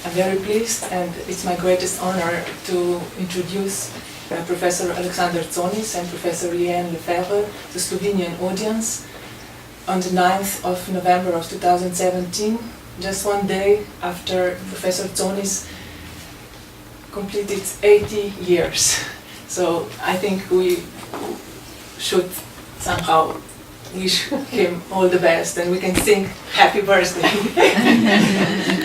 I'm very pleased, and it's my greatest honor to introduce Professor Alexander Tzonis and Professor Liane Lefaivre, the Slovenian audience, on the 9th of November of 2017, just one day after Professor Tzonis completed 80 years. So I think we should somehow wish him all the best, and we can sing happy birthday.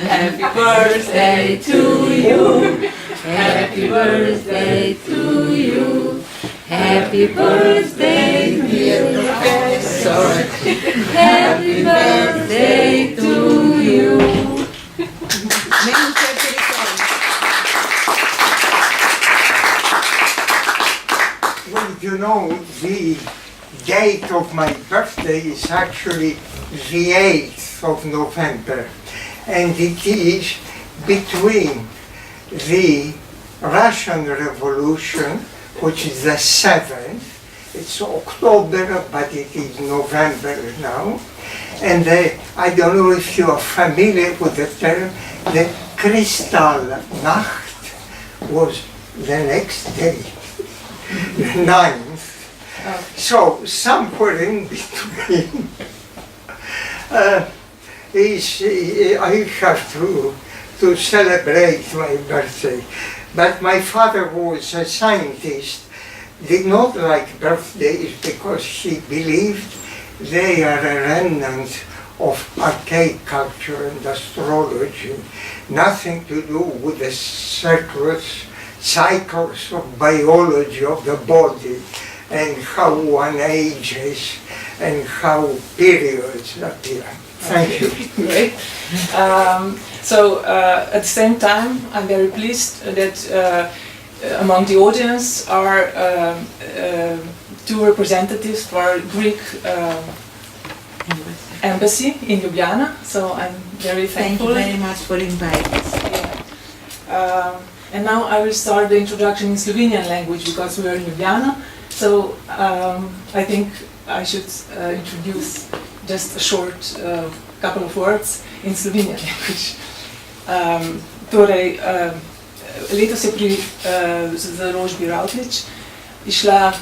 Happy birthday to you. Happy birthday to you. Happy birthday, dear Professor. Happy birthday to you. Well, you know, the date of my birthday is actually the 8th of November, and it is between the Russian Revolution, which is the 7th, it's October, but it is November now, and I don't know if you are familiar with the term, the Kristallnacht was the next day, the 9th. So somewhere in between, I have to celebrate my birthday. But my father was a scientist, did not like birthdays because he believed they are a remnant of archaic culture and astrology, nothing to do with the cycles of biology of the body, and how one ages and how periods appear. Thank you. Great. So at the same time, I'm very pleased that among the audience are two representatives for Greek embassy in Ljubljana. So I'm very thankful. Thank you very much for inviting us. Yeah. And now I will start the introduction in Slovenian language because we are in Ljubljana. So I think I should introduce just a short couple of words in Slovenian language. Torej, letos je pri založbi Ravtlič išla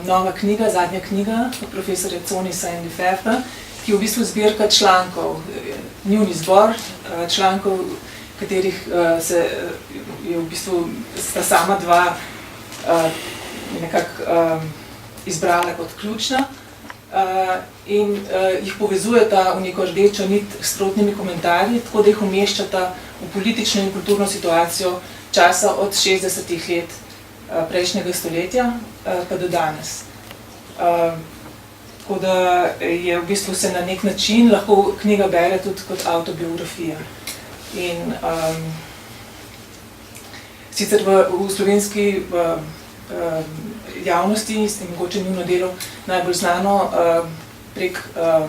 nova knjiga, zadnja knjiga profesorja Tzonisa and Liane, ki je v bistvu zbirka člankov, njun izbor člankov, katerih se je v bistvu sta sama dva nekako izbrala kot ključna in jih povezujeta v neko rdečo nit s sprotnimi komentarji, tako da jih umeščata v politično in kulturno situacijo časa od 60-ih let prejšnjega stoletja pa do danes. Tako da je v bistvu se na nek način lahko knjiga bere tudi kot avtobiografija. In sicer v slovenski javnosti je mogoče njuno delo najbolj znano prek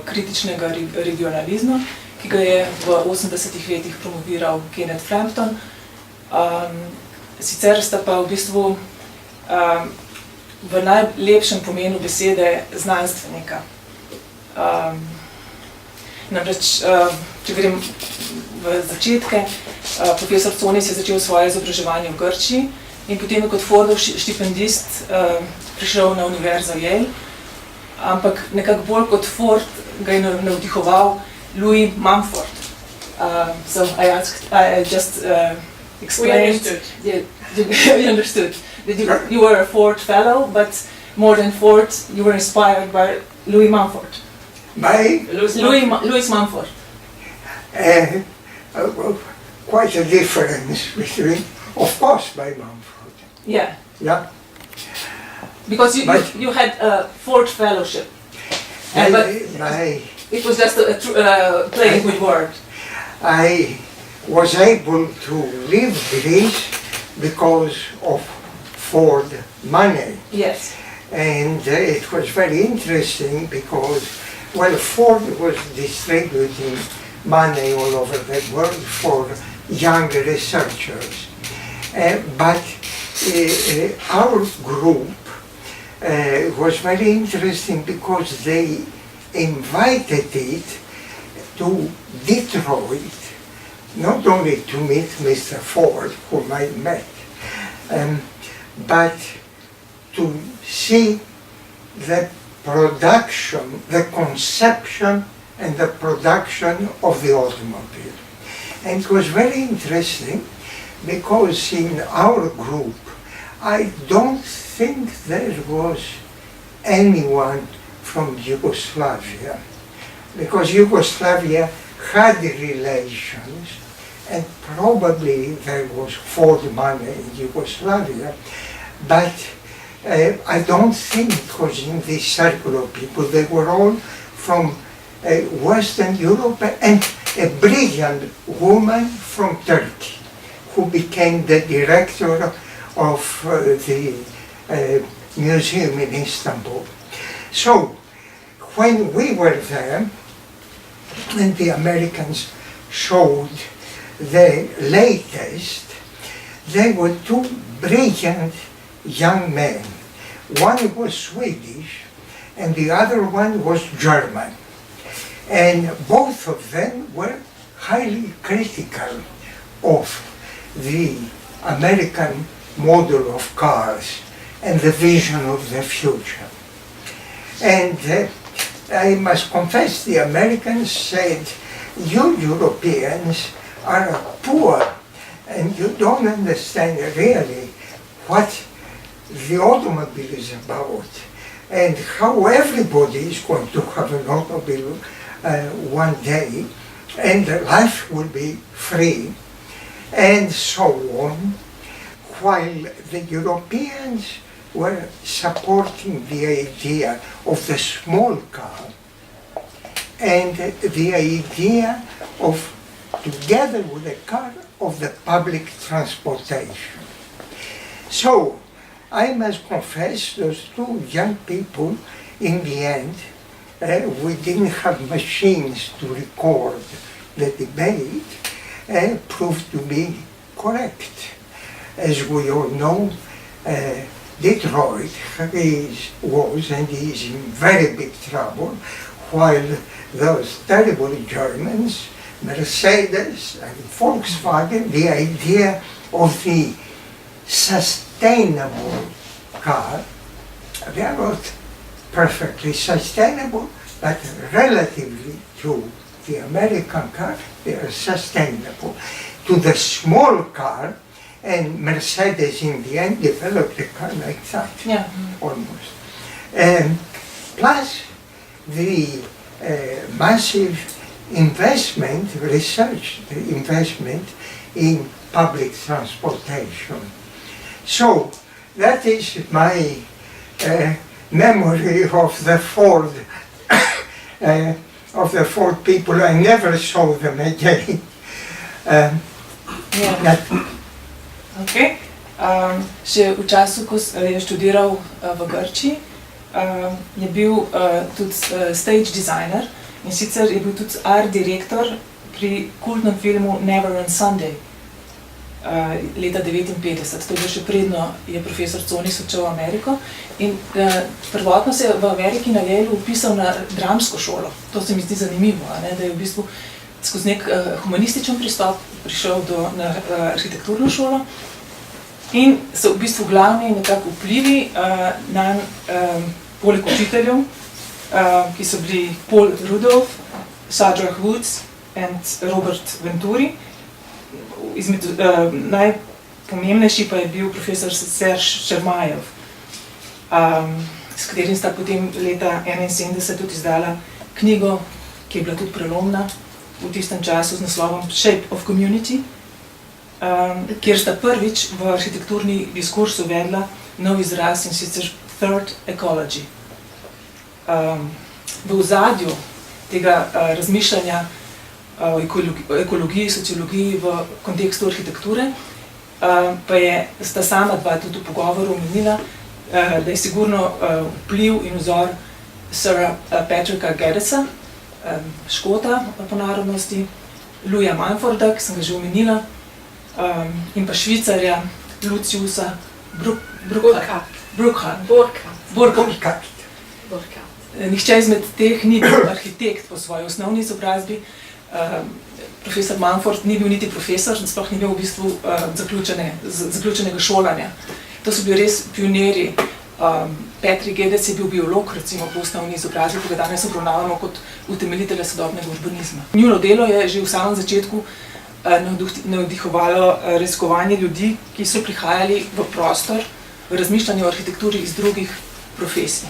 kritičnega regionalizma, ki ga je v 80-ih letih promoviral Kenneth Frampton. Sicer sta pa v bistvu v najlepšem pomenu besede znanstvenika. Namreč, če grem v začetke, profesor Tzonis je začel svoje izobraževanje v Grčiji in potem je kot Fordov štipendist prišel na univerzo Yale, ampak nekako bolj kot Ford ga je navdihoval Louis Mumford. So I just explained. You understood. That you were a Ford fellow, but more than Ford, you were inspired by Louis Mumford. By? Louis Mumford. Quite a difference between, of course, by Mumford. Yeah. Yeah. Because you had a Ford fellowship. But it was just playing with words. I was able to leave Greece because of Ford money. Yes. And it was very interesting because, well, Ford was distributing money all over the world for young researchers. But our group was very interesting because they invited it to Detroit not only to meet Mr. Ford, whom I met, but to see the production, the conception and the production of the automobile. And it was very interesting because in our group, I don't think there was anyone from Yugoslavia, because Yugoslavia had relations, and probably there was Ford money in Yugoslavia, but I don't think it was in this circle of people. They were all from Western Europe, and a brilliant woman from Turkey who became the director of the museum in Istanbul. So when we were there and the Americans showed the latest, there were two brilliant young men. One was Swedish and the other one was German. And both of them were highly critical of the American model of cars and the vision of the future. And I must confess, the Americans said, you Europeans are poor and you don't understand really what the automobile is about and how everybody is going to have an automobile one day and life will be free and so on, while the Europeans were supporting the idea of the small car and the idea of, together with the car, of the public transportation. So, I must confess, those two young people, in the end, we didn't have machines to record the debate, proved to be correct. As we all know, Detroit was and is in very big trouble, while those terrible Germans, Mercedes and Volkswagen, the idea of the sustainable car, they are not perfectly sustainable, but relatively to the American car, they are sustainable. To the small car, and Mercedes in the end developed a car like that, yeah. Almost. Plus the massive investment, research investment in public transportation. So that is my memory of the Ford people. I never saw them again. Še v času, ko je študiral v Grčiji, je bil tudi stage designer in sicer je bil tudi art direktor pri kultnem filmu Never on Sunday leta 1959. To je bilo še predno je profesor Tzonis odšel v Ameriko in prvotno se je v Ameriki na Yaleu upisal na dramsko šolo. To se mi zdi zanimivo, da je v bistvu skozi nek humanističen pristop prišel na arhitekturno šolo in so v bistvu glavni nekako vplivi na poleg učiteljev, ki so bili Paul Rudolph, Shadrach Woods in Robert Venturi. Najpomembnejši pa je bil profesor Serge Čermajev, s katerim sta potem leta 1971 tudi izdala knjigo, ki je bila tudi prelomna v tistem času z naslovom Shape of Community, kjer sta prvič v arhitekturni diskurs uvedla nov izraz in sicer Third Ecology. V ozadju tega razmišljanja o ekologiji, sociologiji v kontekstu arhitekture pa sta sama dva tudi v pogovoru omenila, da je sigurno vpliv in vzor Sira Patricka Geddesa, Škota po narodnosti, Louisa Mumforda, ki sem ga že omenila, in pa Švicarja Luciusa Burckhardt. Nihče izmed teh ni bil arhitekt po svoji osnovni izobrazbi, profesor Manford ni bil niti profesor, sploh ni imel v bistvu zaključenega šolanja. To so bili res pionirji. Petri Gedec je bil biolog, recimo po osnovni izobrazbi, ki ga danes obravnavamo kot utemeljitelja sodobnega urbanizma. Njuno delo je že v samem začetku navdihovalo raziskovanje ljudi, ki so prihajali v prostor, v razmišljanje o arhitekturi iz drugih profesij.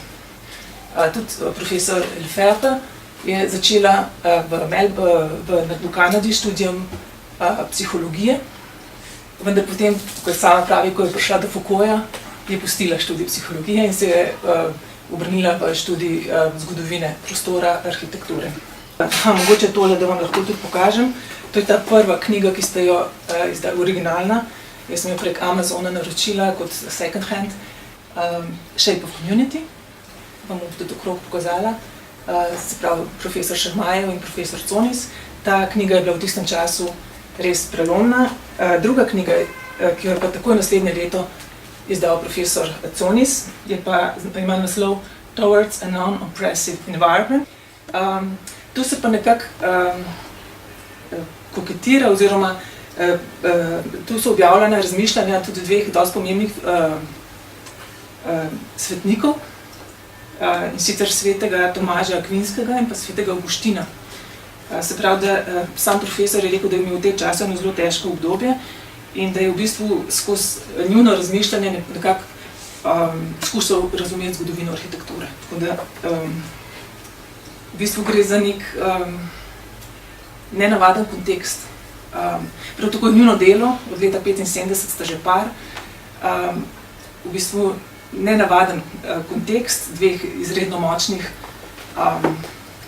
Tudi profesor Lefaivre je začela v Kanadi študijam psihologije, vendar potem, kot sama pravi, ko je prišla do Foucaulta, je pustila študij psihologije in se je obrnila v študij zgodovine prostora, arhitekture. Mogoče tole, da vam lahko tudi pokažem. To je ta prva knjiga, ki ste jo izdali, originalna. Jaz sem jo prek Amazona naročila kot second hand. Shape of Community. Vam bom tudi okrog pokazala. Se pravi, profesor Šermajev in profesor Tzonis. Ta knjiga je bila v tistem času res prelomna. Druga knjiga, ki jo je pa takoj naslednje leto izdal profesor Tzonis, ima naslov Towards a Non-Oppressive Environment. Tu se pa nekako koketira, oziroma tu so objavljena razmišljanja tudi dveh dosti pomembnih svetnikov, in sicer svetega Tomaža Akvinskega in pa svetega Avguština. Se pravi, da sam profesor je rekel, da je imel v tem času eno zelo težko obdobje in da je v bistvu skozi njuno razmišljanje nekako skušal razumeti zgodovino arhitekture. Tako da v bistvu gre za nek nenavaden kontekst. Prav tako je njuno delo, od leta 1975 sta že par, v bistvu nenavaden kontekst dveh izredno močnih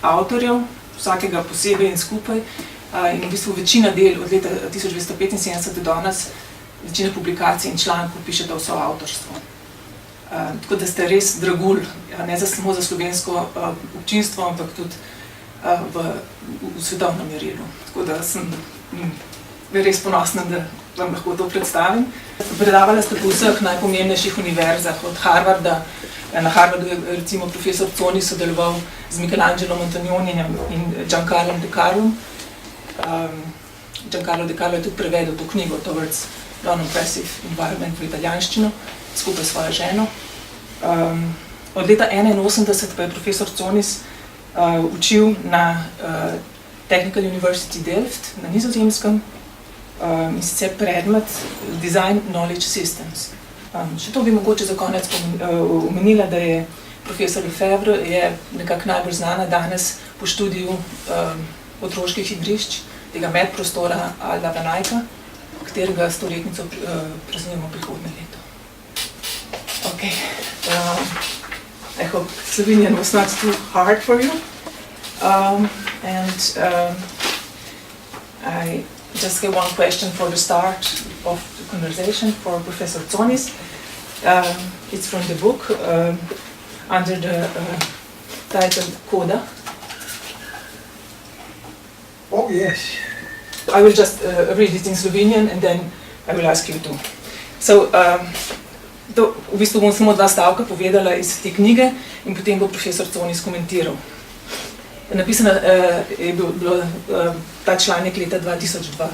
avtorjev, vsakega posebej in skupaj. In v bistvu večina del od leta 1975 do danes, večina publikacij in člankov pišeta v soavtorstvu. Tako da ste res dragulj, ne samo za slovensko občinstvo, ampak tudi v svetovnem merilu. Tako da sem res ponosna, da vam lahko to predstavim. Predavala ste po vseh najpomembnejših univerzah, od Harvarda. Na Harvardu je recimo profesor Tzonis sodeloval z Michelangelom Antonionijem in Giancarlom De Carlom. Giancarlo De Carlo je tudi prevedel to knjigo Towards Non-Oppressive Environment v italijanščino, skupaj s svojo ženo. Od leta 1981 pa je profesor Tzonis učil na Technical University Delft na Nizozemskem, in sicer predmet Design Knowledge Systems. Še to bi mogoče za konec omenila, da je profesor Lefaivre nekako najbolj znana danes po študiju otroških igrišč, tega medprostora Alda Vanajka, katerega stoletnico praznujemo prihodnje leto. Okay. I hope Slovenian was not too hard for you. I just have one question for the start of the conversation for Professor Tzonis. It's from the book under the title Coda. Oh, yes. I will just read it in Slovenian and then I will ask you to. So, v bistvu bom samo dva stavka povedala iz te knjige in potem bo profesor Tzonis komentiral. Napisana je bil ta članek leta 2002.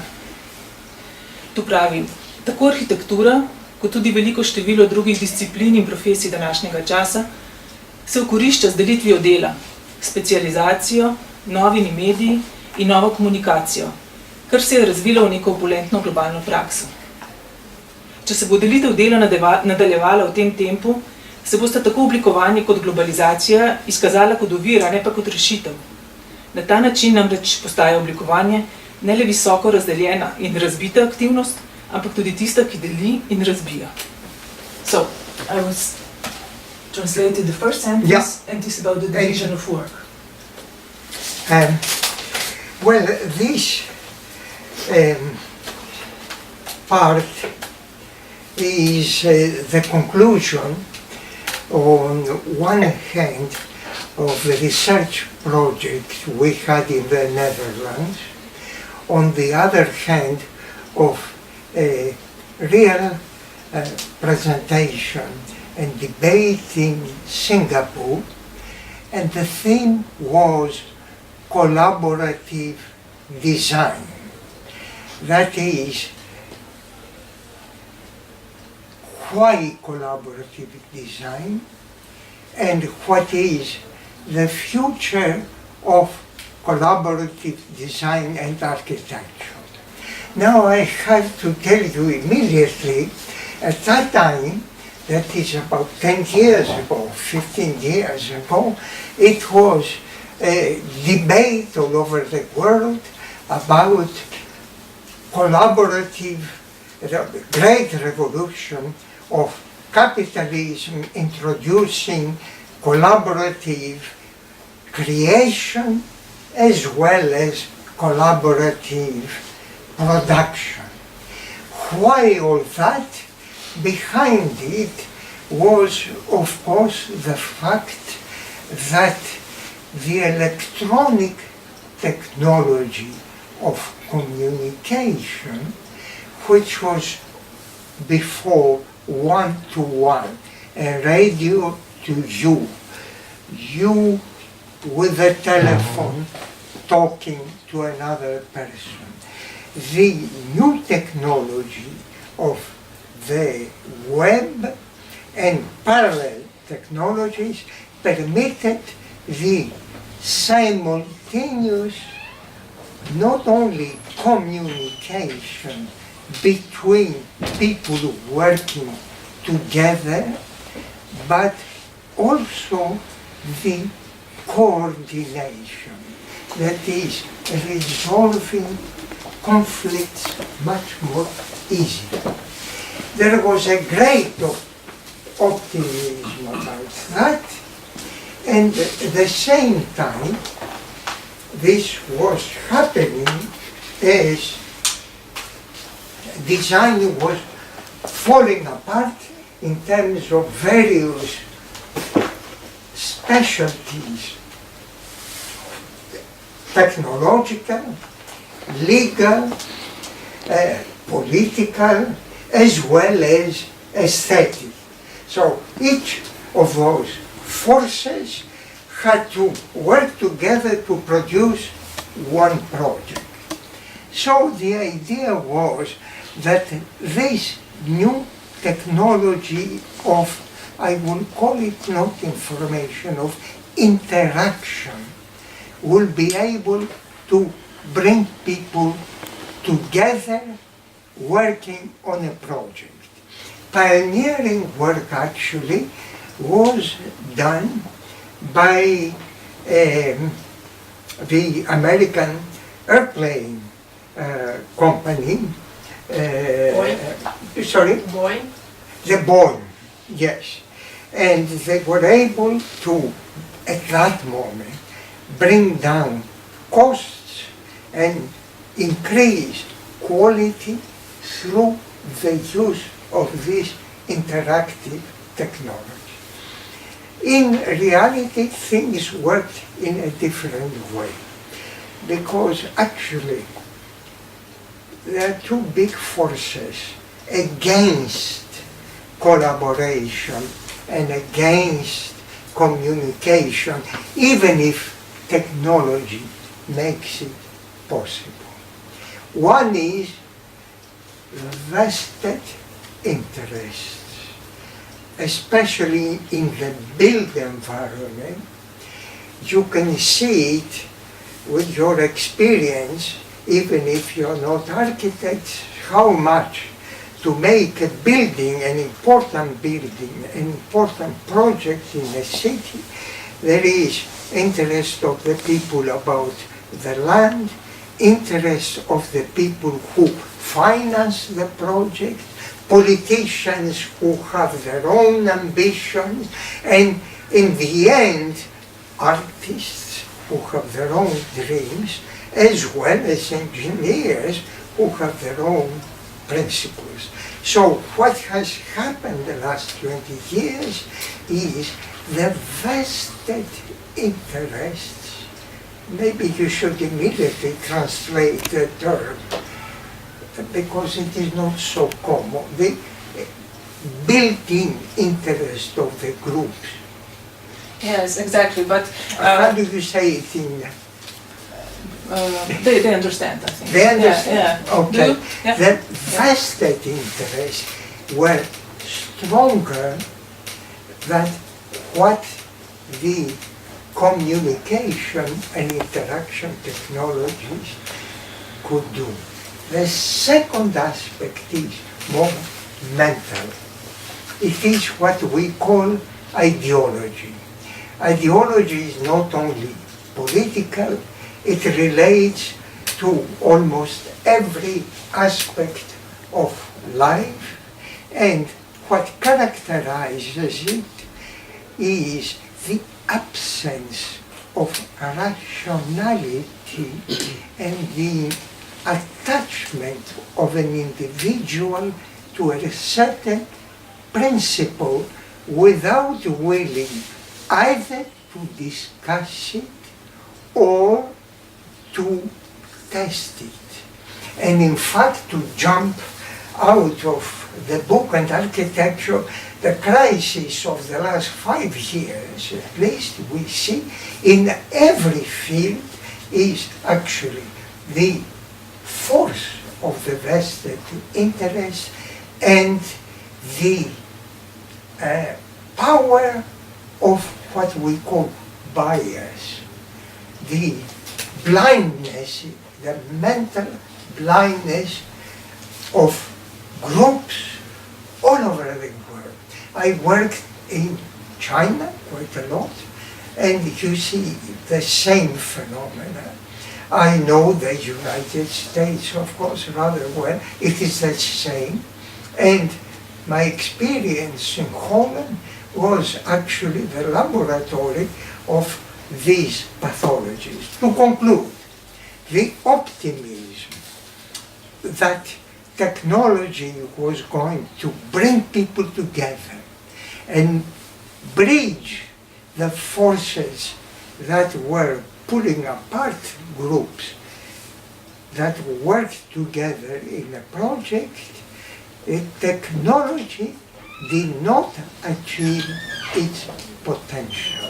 Tu pravi, tako arhitektura, kot tudi veliko število drugih disciplin in profesij današnjega časa se okorišča z delitvijo dela, specializacijo, novimi mediji in novo komunikacijo, kar se je razvilo v neko opulentno globalno prakso. Če se bo delitev dela nadaljevala v tem tempu, se bosta tako oblikovanje kot globalizacija izkazala kot ovira, ne pa kot rešitev. Na ta način namreč postaja oblikovanje ne le visoko razdeljena in razbita aktivnost, ampak tudi tista, ki deli in razbija. So, I was translating the first sentence, and this is about the division of work. Well, this part is the conclusion, on one hand, of the research project we had in the Netherlands, on the other hand, of a real presentation and debate in Singapore, and the theme was collaborative design. That is, why collaborative design, and what is the future of collaborative design and architecture. Now I have to tell you immediately, at that time, that is about 10 years ago, 15 years ago, it was a debate all over the world about collaborative, the great revolution of capitalism introducing collaborative creation as well as collaborative production. Why all that? Behind it was, of course, the fact that the electronic technology of communication, which was before one-to-one, a radio to you, you with a telephone talking to another person. The new technology of the web and parallel technologies permitted the simultaneous not only communication between people working together, but also the coordination, that is, resolving conflicts much more easily. There was a great optimism about that, and at the same time, this was happening as design was falling apart in terms of various specialties, technological, legal, political, as well as aesthetic. So each of those forces had to work together to produce one project. So the idea was that this new technology of, I will call it not information, of interaction, will be able to bring people together working on a project. Pioneering work actually was done by the American airplane company. Boeing? Sorry? Boeing? The Boeing, yes. And they were able to, at that moment, bring down costs and increase quality through the use of this interactive technology. In reality, things worked in a different way, because actually there are two big forces against collaboration and against communication, even if technology makes it possible. One is vested interests, especially in the built environment. You can see it with your experience, even if you're not architects, how much to make a building, an important project in a city, there is interest of the people about the land, interest of the people who finance the project, politicians who have their own ambitions, and in the end, artists who have their own dreams, as well as engineers who have their own principles. So what has happened the last 20 years is the vested interests. Maybe you should immediately translate the term, because it is not so common. The built-in interest of the groups. Yes, exactly, but... how do you say it in... they understand, I think. They understand? Yeah. Okay. Yeah. The vested interests were stronger than what the communication and interaction technologies could do. The second aspect is more mental. It is what we call ideology. Ideology is not only political, it relates to almost every aspect of life, and what characterizes it is the absence of rationality and the attachment of an individual to a certain principle without willing either to discuss it or to test it. And in fact, to jump out of the book and architecture, the crisis of the last 5 years, at least, we see in every field is actually the force of the vested interest and the power of what we call bias, the blindness, the mental blindness of groups all over the world. I worked in China quite a lot, and you see the same phenomena. I know the United States, of course, rather well. It is the same. And my experience in Holland was actually the laboratory of these pathologies. To conclude, the optimism that technology was going to bring people together and bridge the forces that were pulling apart groups that worked together in a project, technology did not achieve its potential.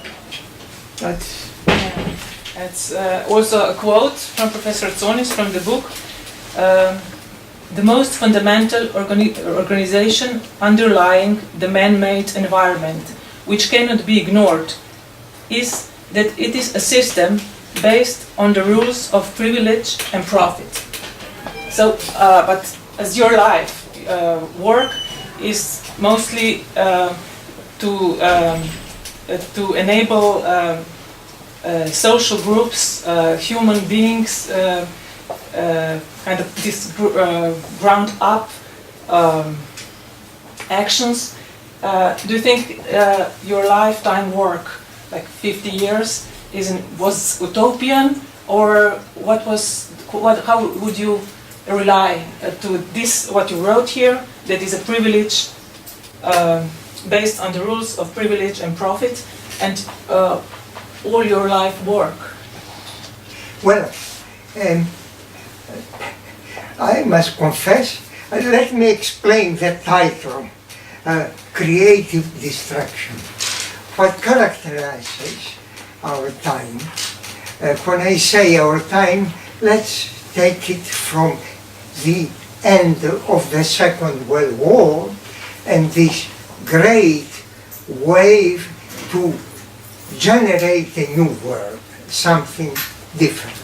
That's It's also a quote from Professor Tzonis from the book. The most fundamental organization underlying the man-made environment, which cannot be ignored, is that it is a system based on the rules of privilege and profit. So, but as your life work is mostly to enable social groups, human beings, kind of this ground up actions. Do you think your lifetime work, like 50 years, was utopian, or how would you rely to this, what you wrote here, that is a privilege based on the rules of privilege and profit, and all your life work? Well, I must confess, let me explain the title, Creative Destruction. What characterizes our time, when I say our time, let's take it from the end of the Second World War and this great wave to generate a new world, something different.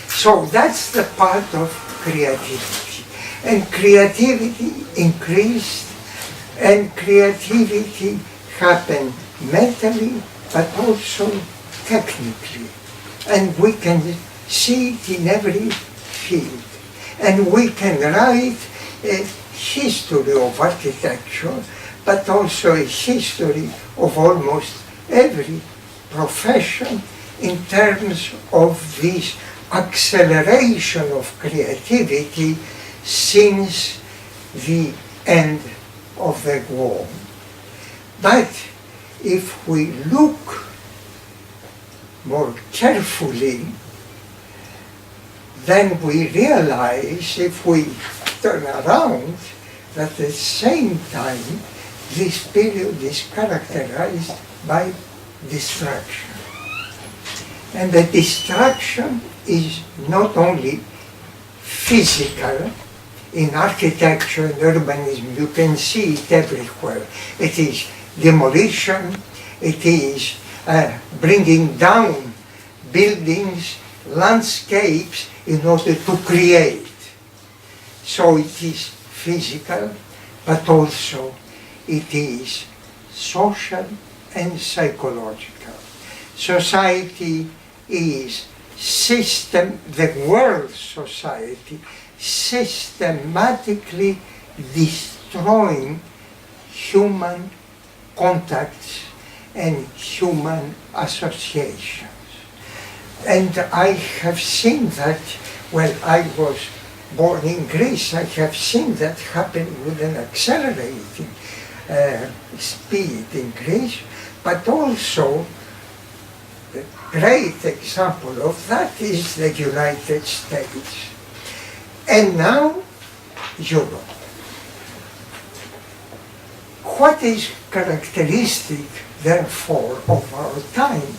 So that's the part of creativity. And creativity increased, and creativity happened mentally, but also technically. And we can see it in every field. And we can write a history of architecture, but also a history of almost every profession in terms of this acceleration of creativity since the end of the war. But if we look more carefully, then we realize, if we turn around, that at the same time this period is characterized by destruction. And the destruction is not only physical. In architecture and urbanism, you can see it everywhere. It is demolition, it is bringing down buildings, landscapes in order to create. So it is physical, but also it is social and psychological. Society is the world society, systematically destroying human contacts and human associations. And I have seen that when I was born in Greece, I have seen that happen with an accelerating speed in Greece, but also a great example of that is the United States. And now, Europe. What is characteristic, therefore, of our time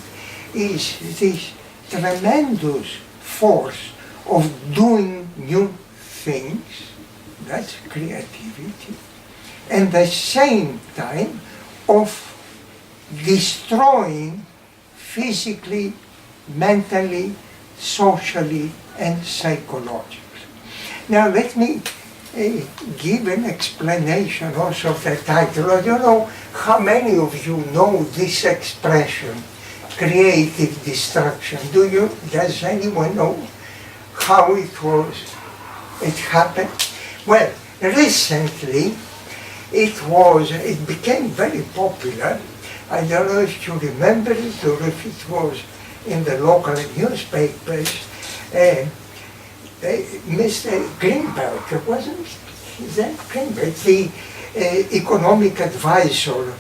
is this tremendous force of doing new things, that's creativity, and at the same time of destroying physically, mentally, socially, and psychologically. Now let me give an explanation also of the title. I don't know how many of you know this expression, creative destruction. Does anyone know how it happened? Well, recently it became very popular. I don't know if you remember it or if it was in the local newspapers. Mr. Greenberg, wasn't that Greenberg, the economic advisor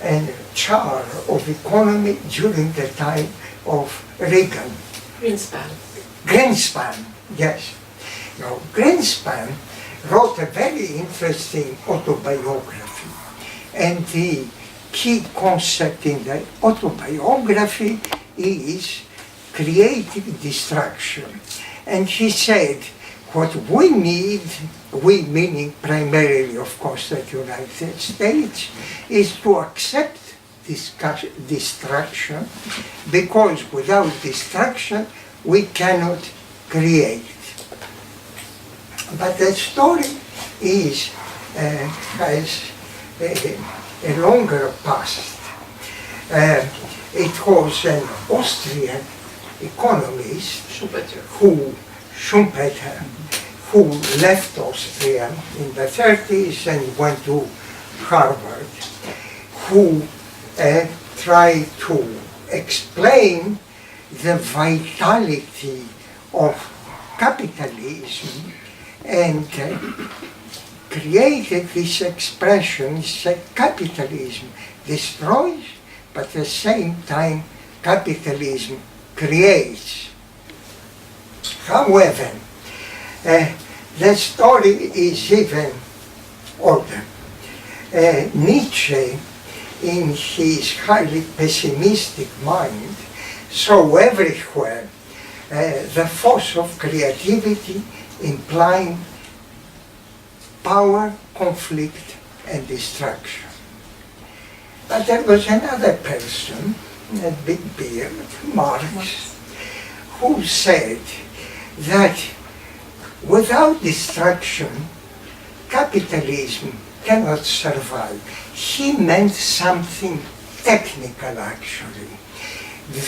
and chair of economy during the time of Reagan. Greenspan, yes. Now, Greenspan wrote a very interesting autobiography, and the key concept in the autobiography is creative destruction. And he said, what we need, we meaning primarily, of course, the United States, is to accept destruction, because without destruction, we cannot create. But the story has a longer past. It was an Austrian economist Schumpeter, who left Austria in the 30s and went to Harvard, who tried to explain the vitality of capitalism and created this expression that capitalism destroys, but at the same time capitalism creates. However, the story is even older. Nietzsche, in his highly pessimistic mind, saw everywhere the force of creativity implying power, conflict, and destruction. But there was another person, a big beard, Marx, who said that without destruction, capitalism cannot survive. He meant something technical, actually.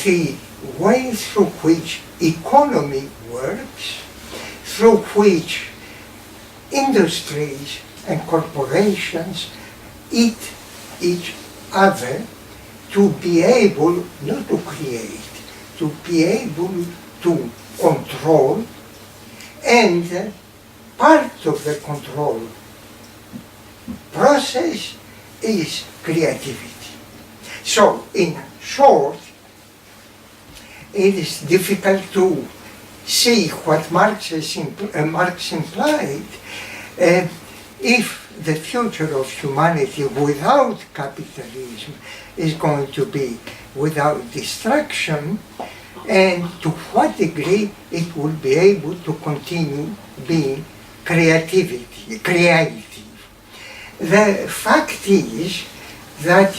The way through which economy works, through which industries and corporations eat each other to be able not to create, to be able to control, and part of the control process is creativity. So, in short, it is difficult to see what Marx implied. If the future of humanity without capitalism is going to be without destruction, and to what degree it will be able to continue being creative. The fact is that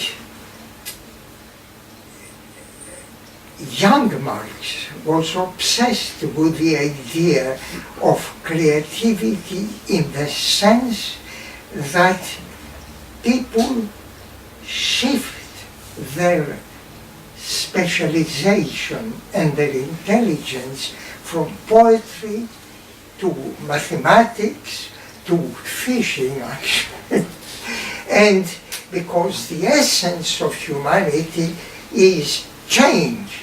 young Marx was obsessed with the idea of creativity in the sense that people shift their specialization and their intelligence from poetry to mathematics to fishing, actually. And because the essence of humanity is change,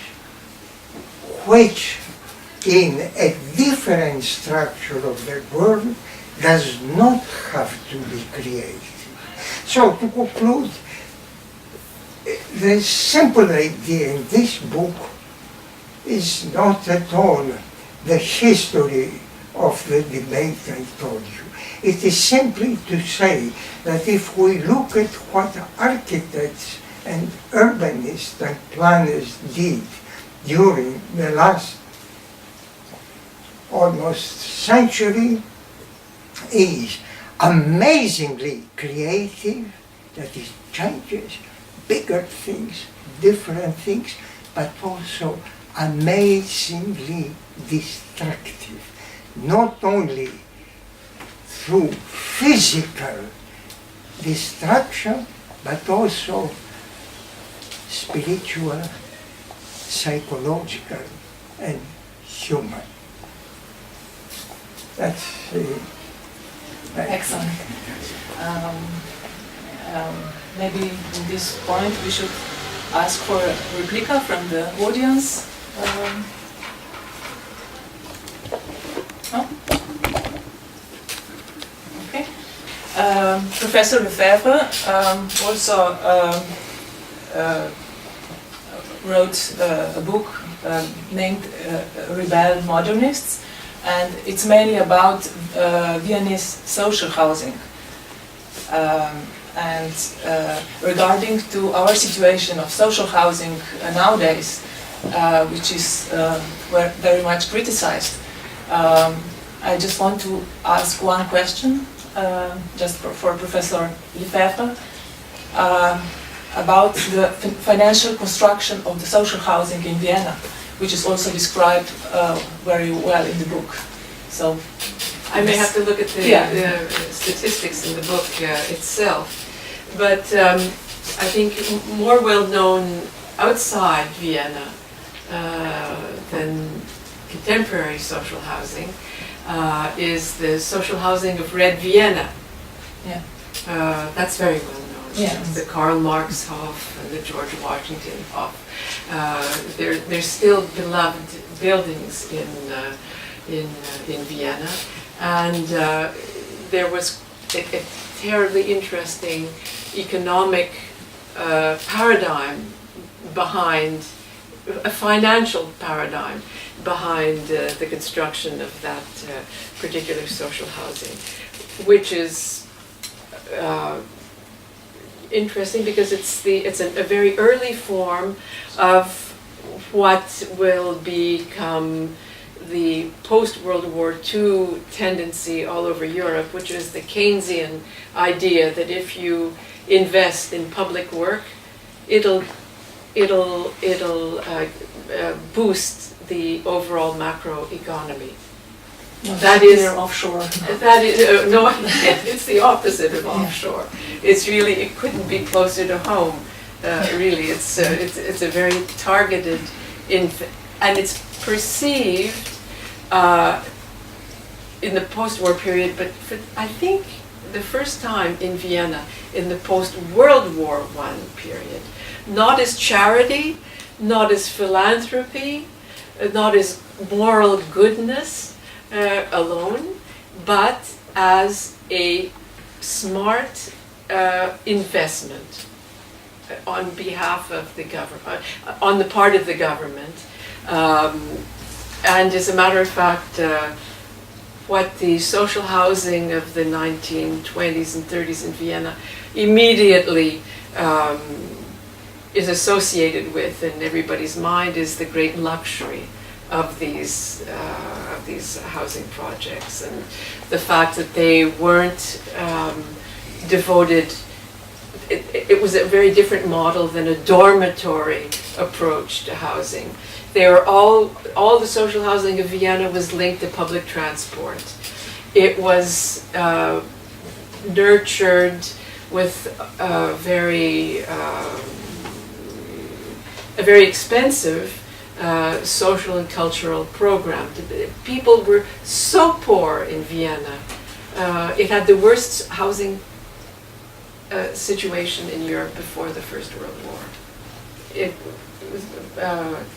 which in a different structure of the world does not have to be created. So to conclude, the simple idea in this book is not at all the history of the debate I told you. It is simply to say that if we look at what architects and urbanists and planners did during the last almost century, is amazingly creative, that is, changes, bigger things, different things, but also amazingly destructive, not only through physical destruction, but also spiritual, psychological, and human. That's excellent. Maybe in this point we should ask for a replica from the audience. Oh? Okay. Professor Lefaivre also wrote a book named Rebel Modernists, and it's mainly about Viennese social housing. And regarding to our situation of social housing nowadays, which is very much criticized, I just want to ask one question, just for Professor Lefaivre, about the financial construction of the social housing in Vienna, which is also described very well in the book. So I may have to look at the statistics in the book itself, but I think more well known outside Vienna than contemporary social housing is the social housing of Red Vienna. Yeah. That's very well known. Yeah. The Karl Marx Hof and the George Washington Hof. They're still beloved buildings in Vienna, and there was a terribly interesting economic paradigm behind, a financial paradigm behind the construction of that particular social housing, which is interesting because it's a very early form of what will become the post-World War II tendency all over Europe, which is the Keynesian idea that if you invest in public work, it'll boost the overall macroeconomy. That is offshore. That is no, it's the opposite of offshore. It's really, it couldn't be closer to home. Really, it's a very targeted, and it's perceived in the post-war period. But I think the first time in Vienna in the post-World War I period, not as charity, not as philanthropy, not as moral goodness alone, but as a smart investment on behalf of the government, on the part of the government. And as a matter of fact, what the social housing of the 1920s and 30s in Vienna immediately is associated with in everybody's mind is the great luxury of these housing projects, and the fact that they weren't devoted. It was a very different model than a dormitory approach to housing. They were all the social housing of Vienna was linked to public transport. It was nurtured with a very expensive social and cultural program. People were so poor in Vienna. It had the worst housing situation in Europe before the First World War.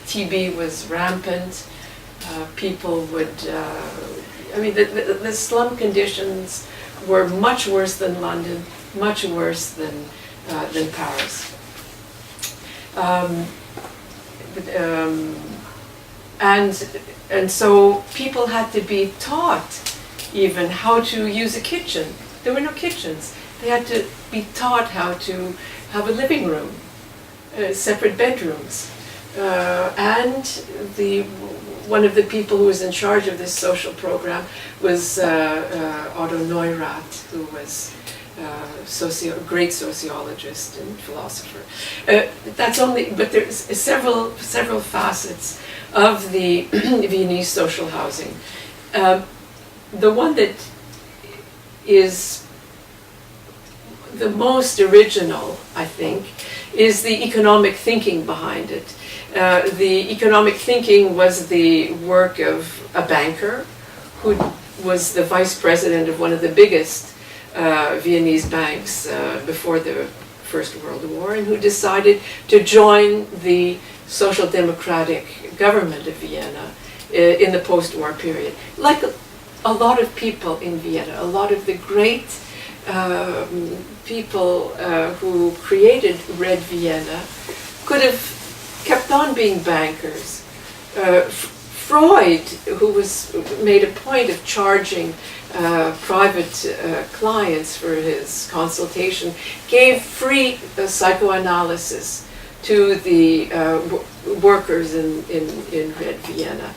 TB was rampant. People would, the slum conditions were much worse than London, much worse than Paris. And so people had to be taught even how to use a kitchen. There were no kitchens. They had to be taught how to have a living room, separate bedrooms. And one of the people who was in charge of this social program was Otto Neurath, who was a great sociologist and philosopher. But there's several facets of the Viennese social housing. The one that is the most original, I think, is the economic thinking behind it. The economic thinking was the work of a banker who was the vice president of one of the biggest Viennese banks before the First World War, and who decided to join the social democratic government of Vienna in the post-war period. Like a lot of people in Vienna, a lot of the great people who created Red Vienna could have kept on being bankers. Freud, who made a point of charging private clients for his consultation, gave free psychoanalysis to the workers in Red Vienna.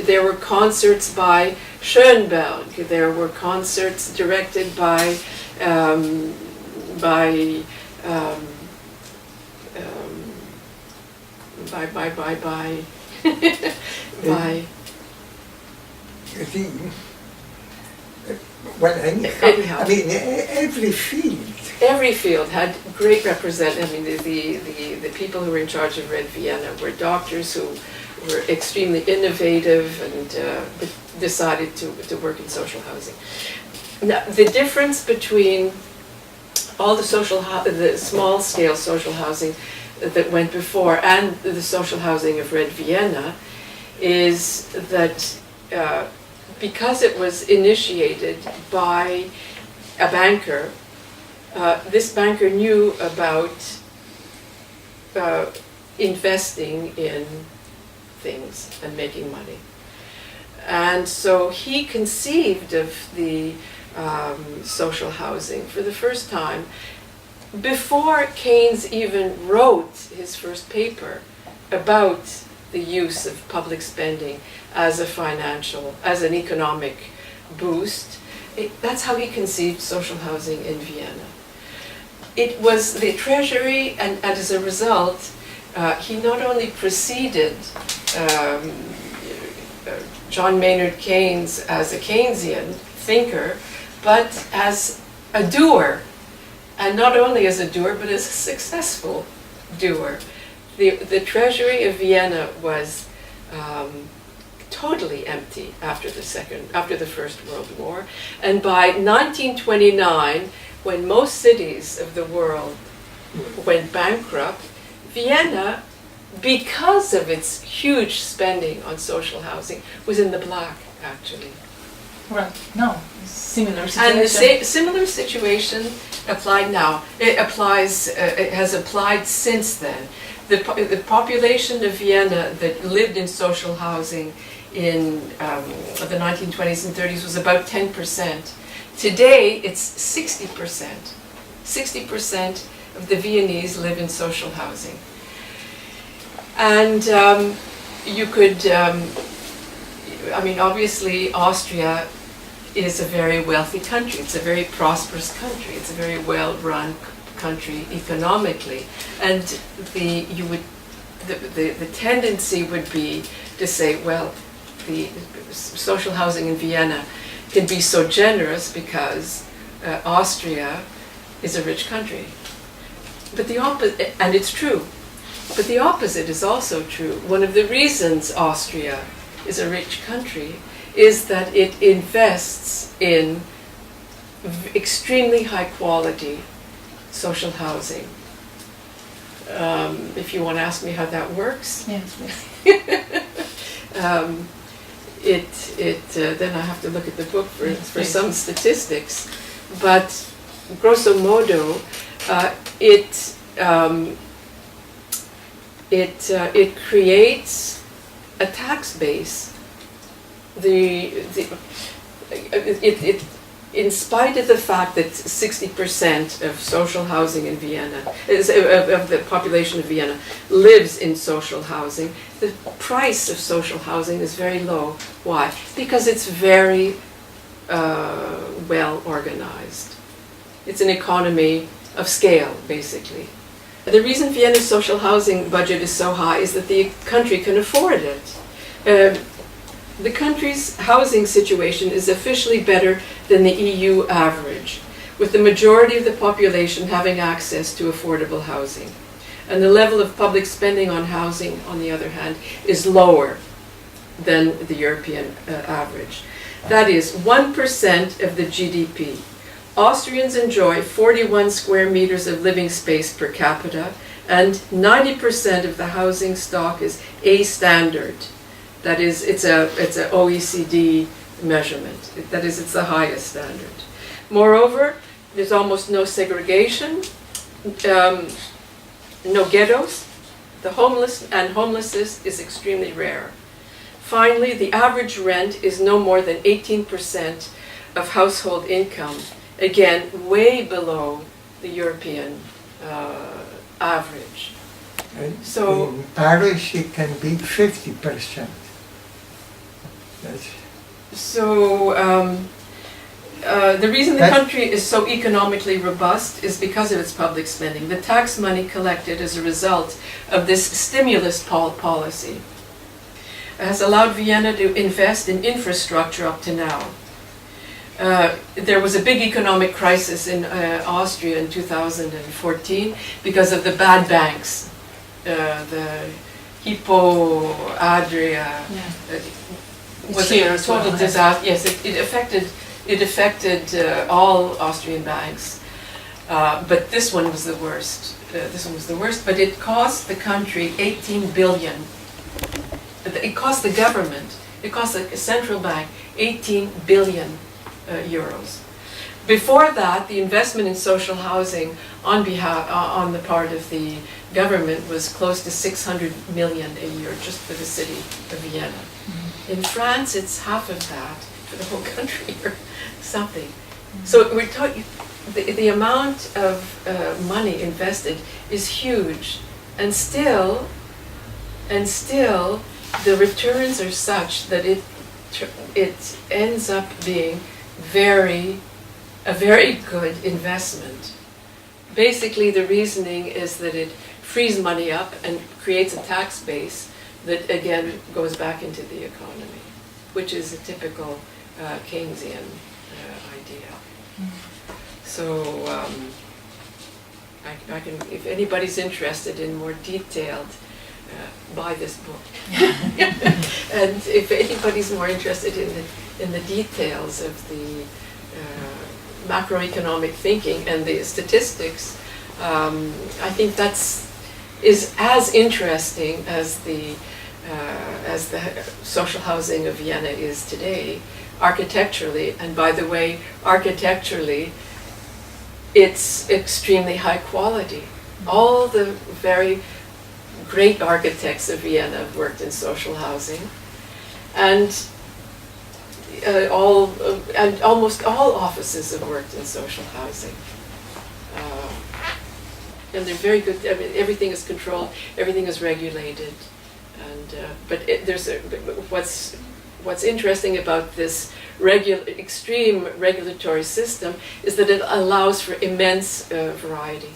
There were concerts by Schoenberg. There were concerts directed by anyhow, I mean, every field. Every field had great the people who were in charge of Red Vienna were doctors who were extremely innovative and decided to work in social housing. Now, the difference between all the small-scale social housing that went before and the social housing of Red Vienna is that because it was initiated by a banker, this banker knew about investing in things and making money. And so he conceived of the social housing for the first time before Keynes even wrote his first paper about the use of public spending as an economic boost. That's how he conceived social housing in Vienna. It was the Treasury, and as a result, he not only preceded John Maynard Keynes as a Keynesian thinker, but as a doer. And not only as a doer, but as a successful doer. The Treasury of Vienna was totally empty after the First World War, and by 1929, when most cities of the world went bankrupt, Vienna, because of its huge spending on social housing, was in the black, actually. Right. No, similar situation. And the similar situation applied now. It has applied since then. The population of Vienna that lived in social housing in the 1920s and 30s was about 10%. Today, it's 60%. 60% of the Viennese live in social housing. And you could, I mean, obviously Austria is a very wealthy country. It's a very prosperous country. It's a very well-run country economically. And the tendency would be to say, well, the social housing in Vienna can be so generous because Austria is a rich country. But the opposite, and it's true, but the opposite is also true. One of the reasons Austria is a rich country is that it invests in extremely high quality social housing. If you want to ask me how that works, Yes, please. then I have to look at the book for some statistics. But grosso modo, it creates a tax base. In spite of the fact that 60% of social housing in Vienna, of the population of Vienna, lives in social housing, the price of social housing is very low. Why? Because it's very well organized. It's an economy of scale, basically. The reason Vienna's social housing budget is so high is that the country can afford it. The country's housing situation is officially better than the EU average, with the majority of the population having access to affordable housing. And the level of public spending on housing, on the other hand, is lower than the European average. That is 1% of the GDP. Austrians enjoy 41 square meters of living space per capita, and 90% of the housing stock is A standard. That is, it's a OECD measurement. That is, it's the highest standard. Moreover, there's almost no segregation, no ghettos. The homelessness is extremely rare. Finally, the average rent is no more than 18% of household income. Again, way below the European average. So in Paris, it can be 50%. So the reason the country is so economically robust is because of its public spending. The tax money collected as a result of this stimulus policy has allowed Vienna to invest in infrastructure up to now. There was a big economic crisis in Austria in 2014 because of the bad banks. The Hypo Adria was a total disaster. Yes, it affected all Austrian banks, but this one was the worst. But it cost the country 18 billion. It cost the government. It cost the central bank 18 billion euros. Before that, the investment in social housing on the part of the government was close to 600 million a year just for the city of Vienna. Mm-hmm. In France, it's half of that for the whole country or something. Mm-hmm. So we're talking, the amount of money invested is huge, and still the returns are such that it ends up being a very good investment. Basically, the reasoning is that it frees money up and creates a tax base that again goes back into the economy, which is a typical Keynesian idea. So I can, if anybody's interested in more detailed, buy this book. And if anybody's more interested in the details of the macroeconomic thinking and the statistics, I think is as interesting as the social housing of Vienna is today, architecturally. And by the way, architecturally, it's extremely high quality. All the very great architects of Vienna have worked in social housing, and almost all offices have worked in social housing. and they're very good. I mean, everything is controlled, everything is regulated, and what's interesting about this extreme regulatory system is that it allows for immense variety.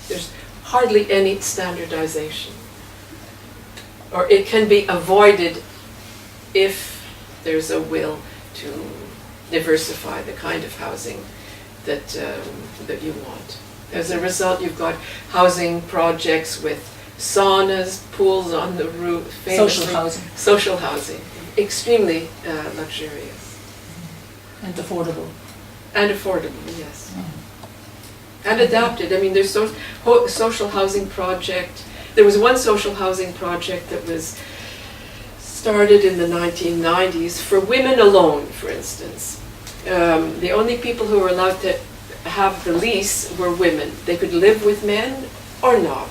There's hardly any standardization, or it can be avoided if there's a will to diversify the kind of housing that you want. As a result, you've got housing projects with saunas, pools on the roof, social housing, extremely luxurious. And affordable. And affordable, yes. And adapted. I mean, there's social housing project. There was one social housing project that was started in the 1990s for women alone, for instance. The only people who were allowed to have the lease were women. They could live with men or not.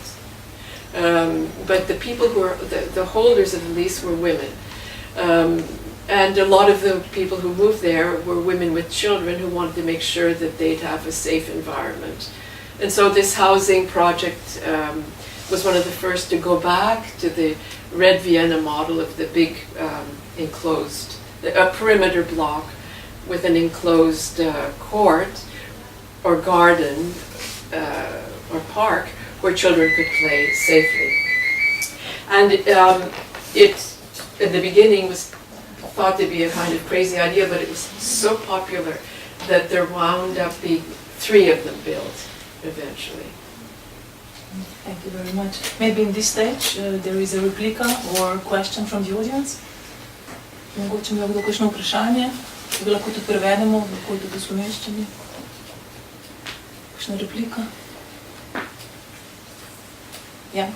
But the people who were the holders of the lease were women. And a lot of the people who moved there were women with children who wanted to make sure that they'd have a safe environment. And so this housing project was one of the first to go back to the Red Vienna model of the big enclosed, a perimeter block with an enclosed court or garden or park where children could play safely. And it, in the beginning, was thought to be a kind of crazy idea, but it was so popular that there wound up being 3 of them built eventually. Thank you very much. Maybe in this stage there is a replica or question from the audience. Mogoče ima kdo kakšno vprašanje, ki ga lahko tudi prevedemo, lahko tudi v slovenščini. Kakšna replika? Ja.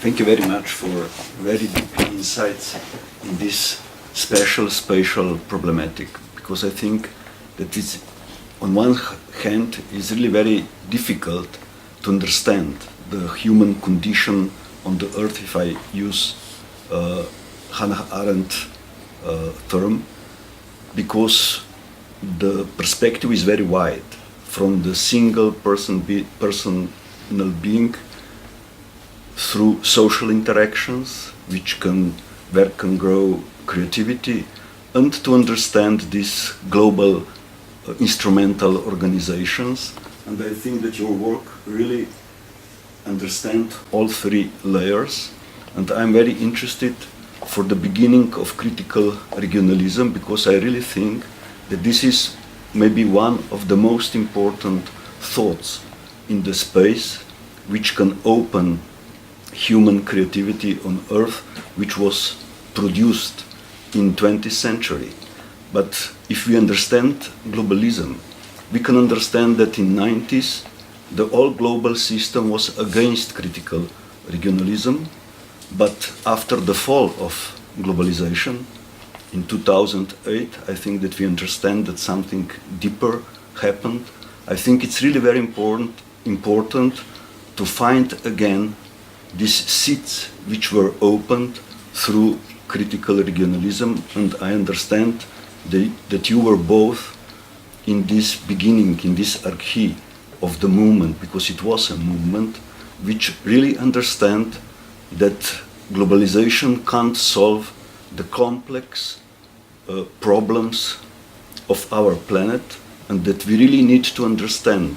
Thank you very much for very deep insights in this special spatial problematic, because I think that it's, on one hand, is really very difficult to understand the human condition on the earth, if I use Hannah Arendt term, because the perspective is very wide, from the single personal being through social interactions, where can grow creativity, and to understand these global instrumental organizations. And I think that your work really understands all 3 layers. And I'm very interested for the beginning of critical regionalism, because I really think that this is maybe one of the most important thoughts in the space which can open human creativity on Earth, which was produced in 20th century. But if we understand globalism, we can understand that in 90s the whole global system was against critical regionalism, but after the fall of globalization in 2008, I think that we understand that something deeper happened. I think it's really very important to find again these seats which were opened through critical regionalism, and I understand that you were both in this beginning, in this archy of the movement, because it was a movement which really understand that globalization can't solve the complex problems of our planet, and that we really need to understand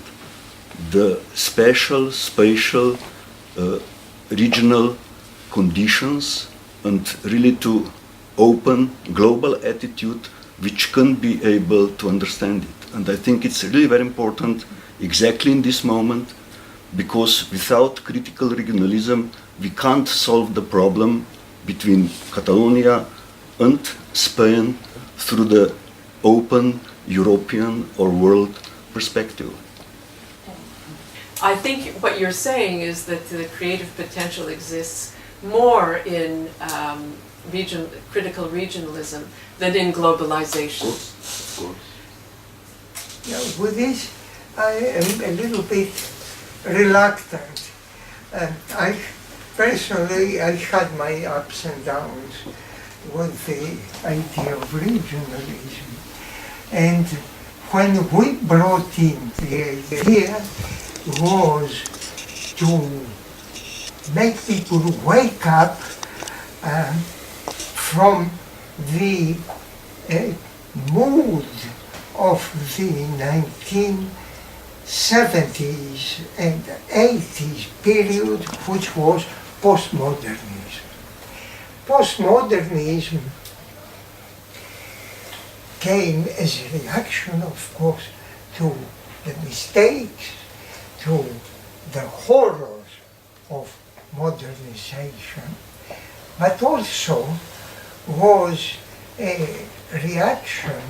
the special, spatial, regional conditions, and really to open global attitude which can be able to understand it. And I think it's really very important exactly in this moment, because without critical regionalism we can't solve the problem between Catalonia and Spain through the open European or world perspective. I think what you're saying is that the creative potential exists more in critical regionalism than in globalization. Of course. Yeah, with this, I am a little bit reluctant. I had my ups and downs. was the idea of regionalism. And when we brought in the idea was to make people wake up from the mood of the 1970s and 80s period, which was postmodernism. Postmodernism came as a reaction, of course, to the mistakes, to the horrors of modernization, but also was a reaction,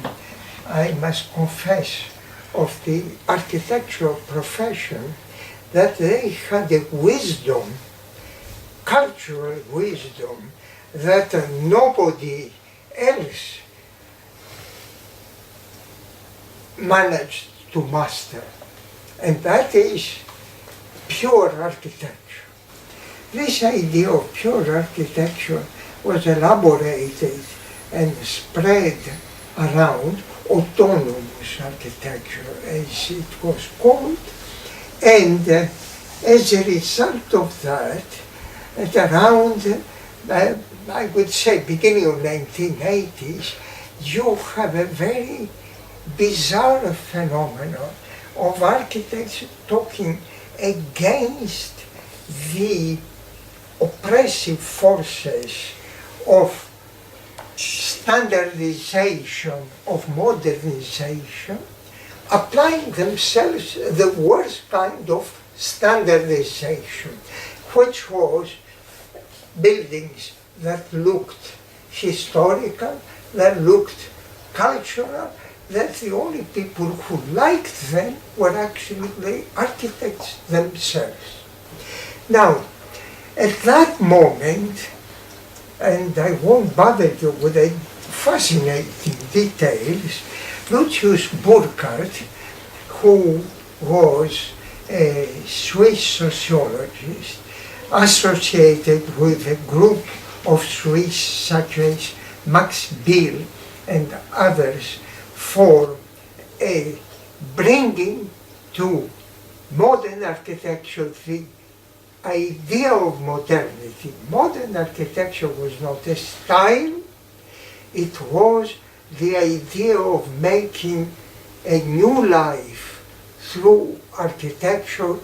I must confess, of the architectural profession, that they had a wisdom, cultural wisdom, that nobody else managed to master, and that is pure architecture. This idea of pure architecture was elaborated and spread around, autonomous architecture as it was called, and as a result of that, at around, I would say, beginning of 1980s, you have a very bizarre phenomenon of architects talking against the oppressive forces of standardization, of modernization, applying themselves the worst kind of standardization, which was buildings that looked historical, that looked cultural, that the only people who liked them were actually the architects themselves. Now, at that moment, and I won't bother you with the fascinating details, Lucius Burckhardt, who was a Swiss sociologist associated with a group of Swiss such as Max Bill and others for bringing to modern architecture the idea of modernity. Modern architecture was not a style, it was the idea of making a new life through architecture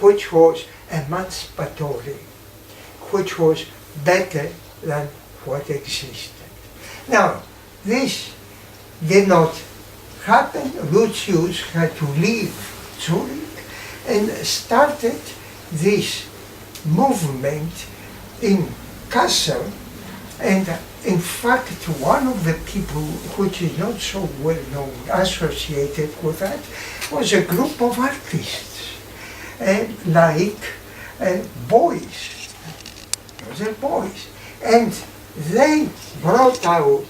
which was emancipatory, which was better than what existed. Now, this did not happen. Lucius had to leave Zurich and started this movement in Kassel, and in fact one of the people which is not so well known associated with that was a group of artists, like boys. Those are boys, and they brought out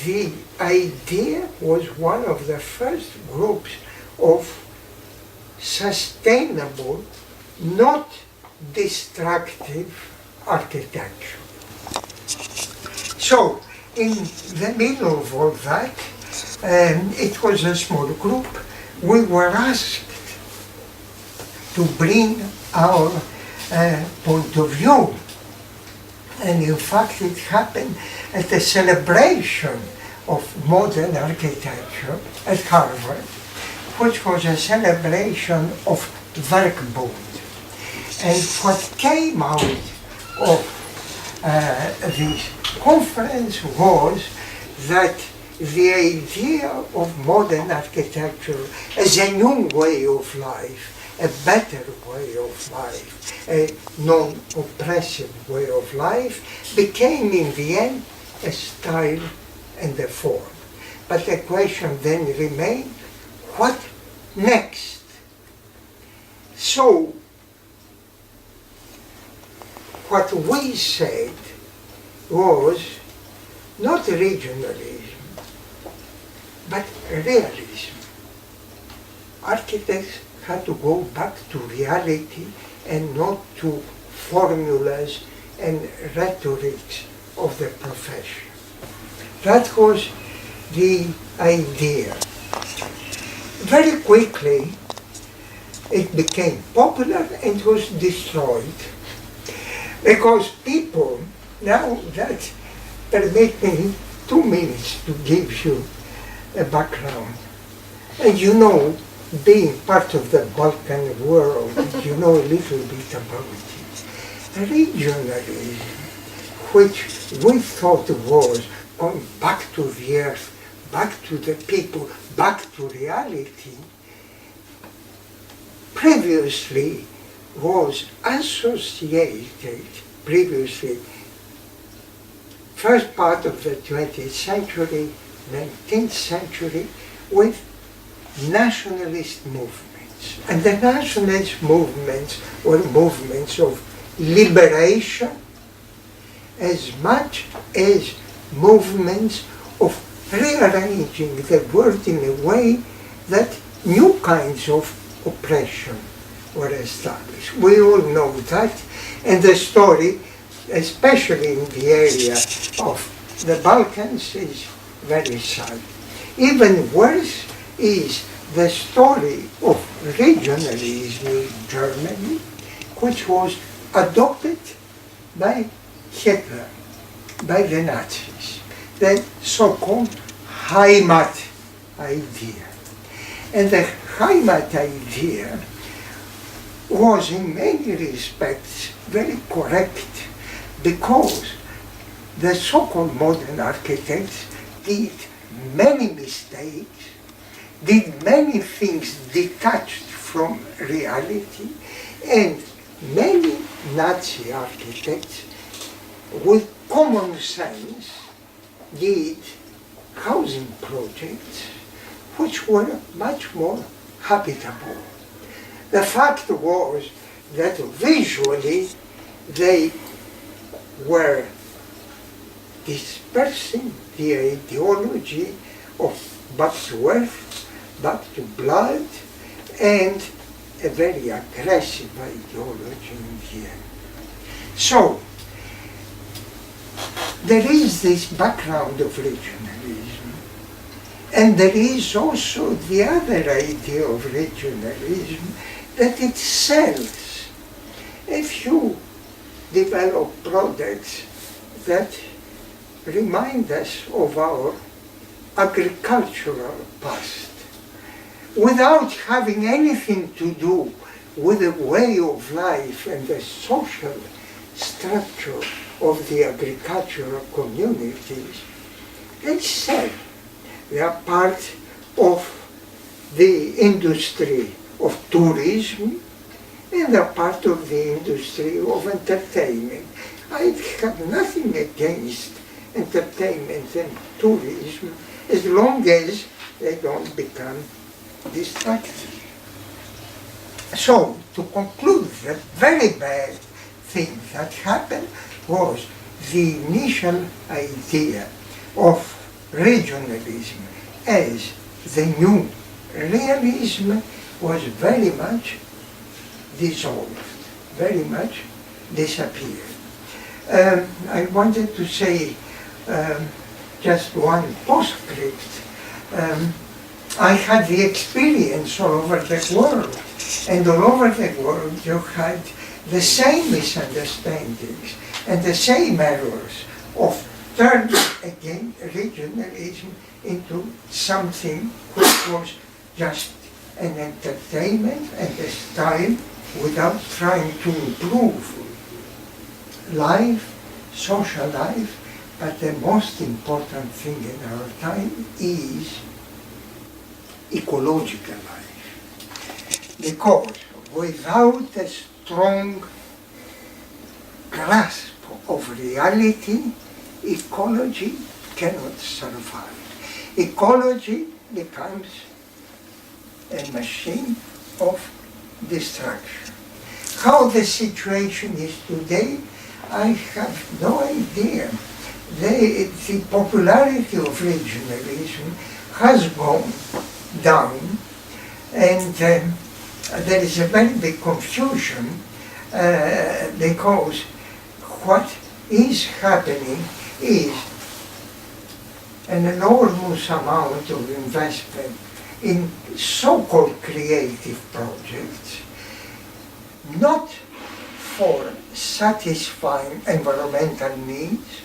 the idea, was one of the first groups of sustainable, not destructive architecture. So, in the middle of all that, it was a small group, we were asked to bring our point of view. And in fact, it happened at a celebration of modern architecture at Harvard, which was a celebration of Werkbund. And what came out of this conference was that the idea of modern architecture as a new way of life, a better way of life, a non-oppressive way of life, became in the end a style and a form. But the question then remained, what next? So, what we said was not regionalism, but realism. Architects had to go back to reality and not to formulas and rhetorics of the profession. That was the idea. Very quickly, it became popular and was destroyed. Because people, now that, permit me 2 minutes to give you a background. And you know, being part of the Balkan world, you know a little bit about it. Regionalism, which we thought was going back to the earth, back to the people, back to reality, previously was associated, first part of the 20th century, 19th century, with nationalist movements. And the nationalist movements were movements of liberation as much as movements of rearranging the world in a way that new kinds of oppression were established. We all know that, and the story, especially in the area of the Balkans, is very sad. Even worse is the story of regionalism in Germany, which was adopted by Hitler, by the Nazis, the so-called Heimat idea. And the Heimat idea was in many respects very correct, because the so-called modern architects did many mistakes, did many things detached from reality, and many Nazi architects with common sense did housing projects which were much more habitable. The fact was that visually they were dispersing the ideology of back to earth, back to blood, and a very aggressive ideology in the end. So, there is this background of regionalism, and there is also the other idea of regionalism, that it sells. If you develop products that remind us of our agricultural past, without having anything to do with the way of life and the social structure of the agricultural communities, they sell. They are part of the industry of tourism, and are part of the industry of entertainment. I have nothing against entertainment and tourism as long as they don't become destructive. So, to conclude, the very bad thing that happened was the initial idea of regionalism as the new realism was very much dissolved, very much disappeared. I wanted to say just one postscript. I had the experience all over the world, and all over the world you had the same misunderstandings and the same errors of turning again regionalism into something which was just an entertainment and a style without trying to improve life, social life, but the most important thing in our time is ecological life. Because without a strong grasp of reality, ecology cannot survive. Ecology becomes a machine of destruction. How the situation is today, I have no idea. The popularity of regionalism has gone down, and there is a very big confusion because what is happening is an enormous amount of investment in so-called creative projects, not for satisfying environmental needs,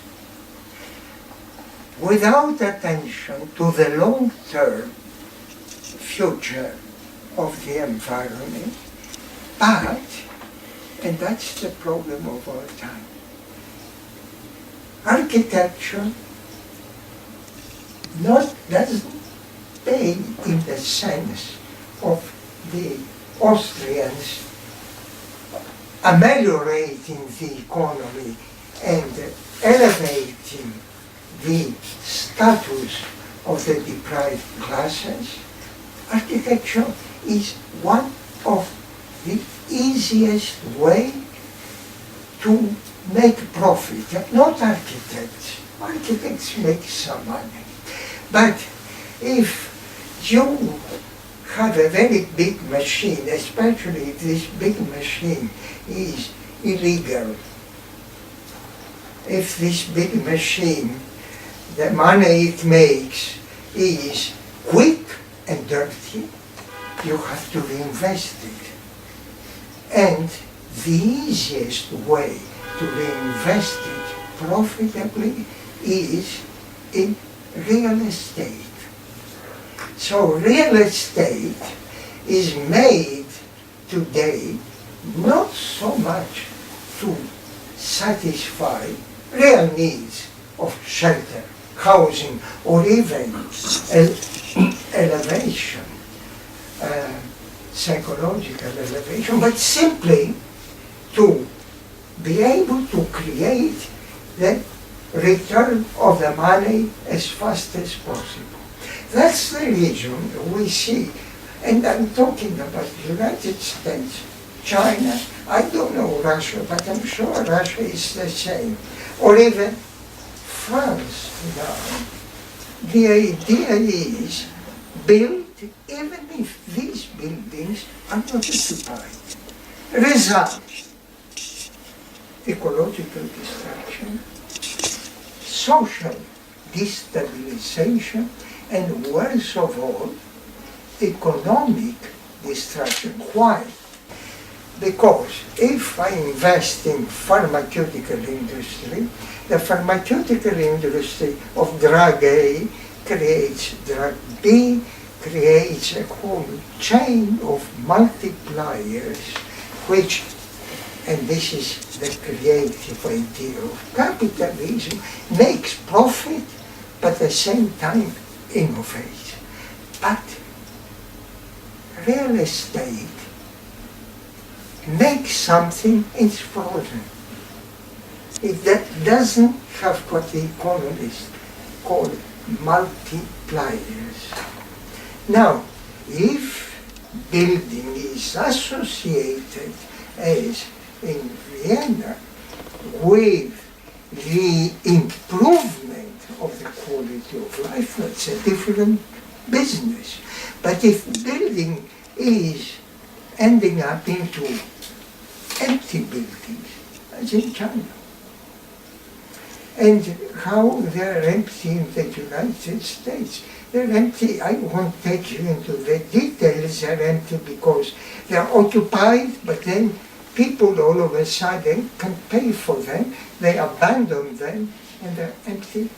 without attention to the long-term future of the environment, but, and that's the problem of our time, architecture doesn't pay in the sense of the Austrians ameliorating the economy and elevating the status of the deprived classes. Architecture is one of the easiest way to make profit. Not architects. Architects make some money. But if you have a very big machine, especially if this big machine is illegal, if this big machine, the money it makes is quick and dirty, you have to reinvest it. And the easiest way to reinvest it profitably is in real estate. So real estate is made today not so much to satisfy real needs of shelter, housing, or even elevation, psychological elevation, but simply to be able to create the return of the money as fast as possible. That's the reason we see, and I'm talking about the United States, China, I don't know Russia, but I'm sure Russia is the same, or even France now. The idea is build even if these buildings are not occupied. Result, ecological destruction, social destabilization, and worst of all, economic destruction. Why? Because if I invest in pharmaceutical industry, the pharmaceutical industry of drug A creates drug B, creates a whole chain of multipliers, which, and this is the creative idea of capitalism, makes profit, but at the same time innovates. But real estate makes something, it's frozen. It doesn't have what the economists call multipliers. Now, if building is associated, as in Vienna, with the improvement of the quality of life, that's a different business. But if building is ending up into empty buildings, as in China, and how they're empty in the United States. They're empty, I won't take you into the details, they're empty because they're occupied, but then people all of a sudden can pay for them, they abandon them, and they're empty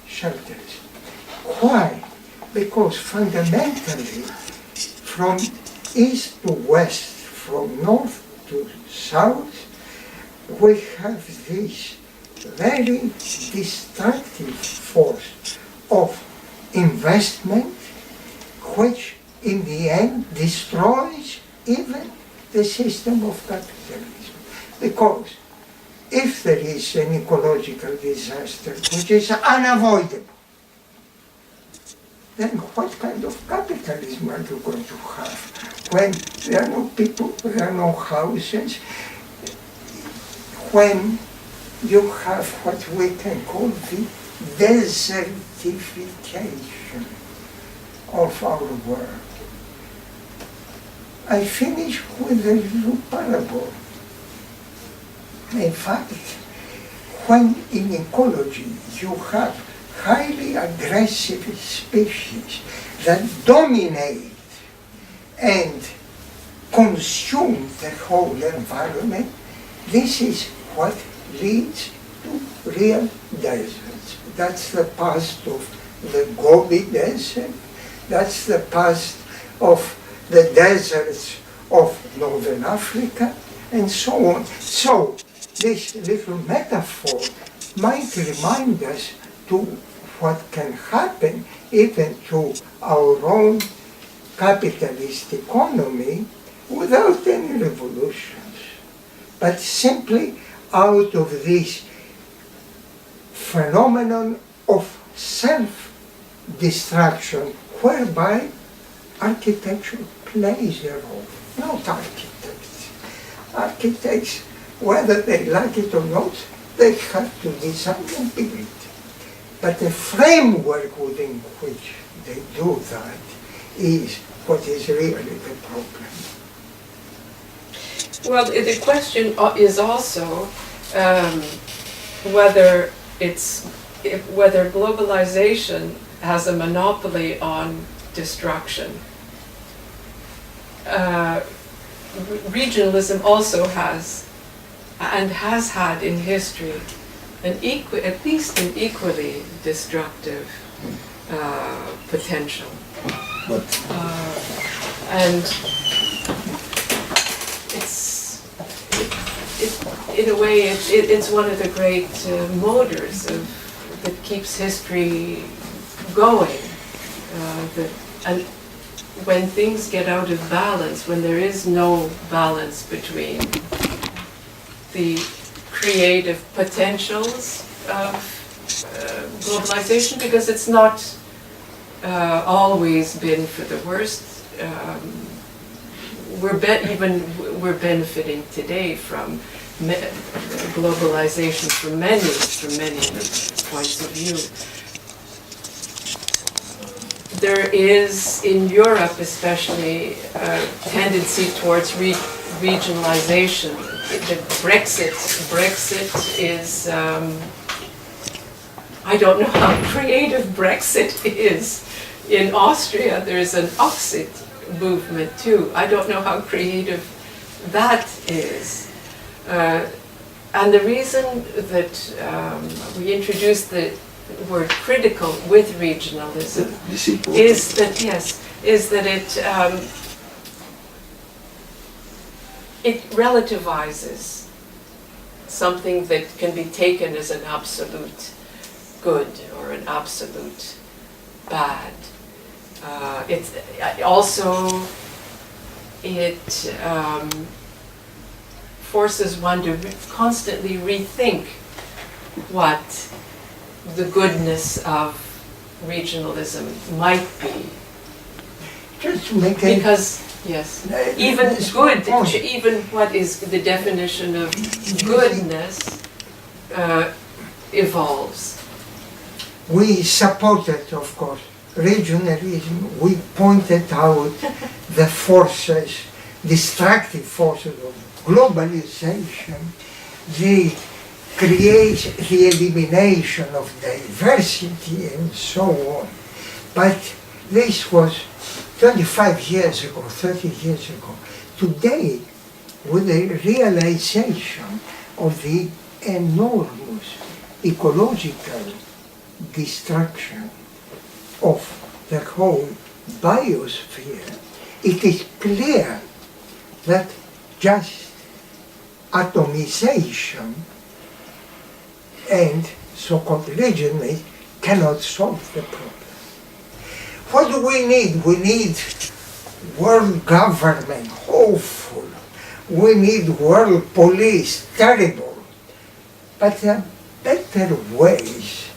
shelters. Why? Because fundamentally, from east to west, from north to south, we have this very destructive force of investment, which in the end destroys even the system of capitalism. Because if there is an ecological disaster which is unavoidable, then what kind of capitalism are you going to have? When there are no people, there are no houses, when you have what we can call the desertification of our world. I finish with a little parable. In fact, when in ecology you have highly aggressive species that dominate and consume the whole environment, this is what leads to real deserts. That's the past of the Gobi Desert, that's the past of the deserts of Northern Africa, and so on. So, this little metaphor might remind us to what can happen even to our own capitalist economy without any revolutions, but simply out of this phenomenon of self-destruction whereby architecture plays a role, not architects. Architects, whether they like it or not, they have to design and build. But the framework within which they do that is what is really the problem. Well, the question is also whether globalization has a monopoly on destruction. Regionalism also has, and has had in history, at least an equally destructive potential. And in a way, it's one of the great motors that keeps history going. And when things get out of balance, when there is no balance between the creative potentials of globalization, because it's not always been for the worst. We're benefiting today from globalization from many points of view. There is, in Europe especially, a tendency towards regionalization. Brexit is, I don't know how creative Brexit is. In Austria, there's an Oxit movement too. I don't know how creative that is. And the reason that we introduced the word critical with regionalism is that it relativizes something that can be taken as an absolute good or an absolute bad. It forces one to constantly rethink what the goodness of regionalism might be. Just to make because even good, even what is the definition of goodness evolves. We supported, of course, regionalism. We pointed out the forces, destructive forces of globalization, the elimination of diversity and so on. But this was 25 years ago, 30 years ago. Today, with the realization of the enormous ecological destruction of the whole biosphere, it is clear that just atomization and so-called regionalism cannot solve the problem. What do we need? We need world government, hopeful. We need world police, terrible. But there are better ways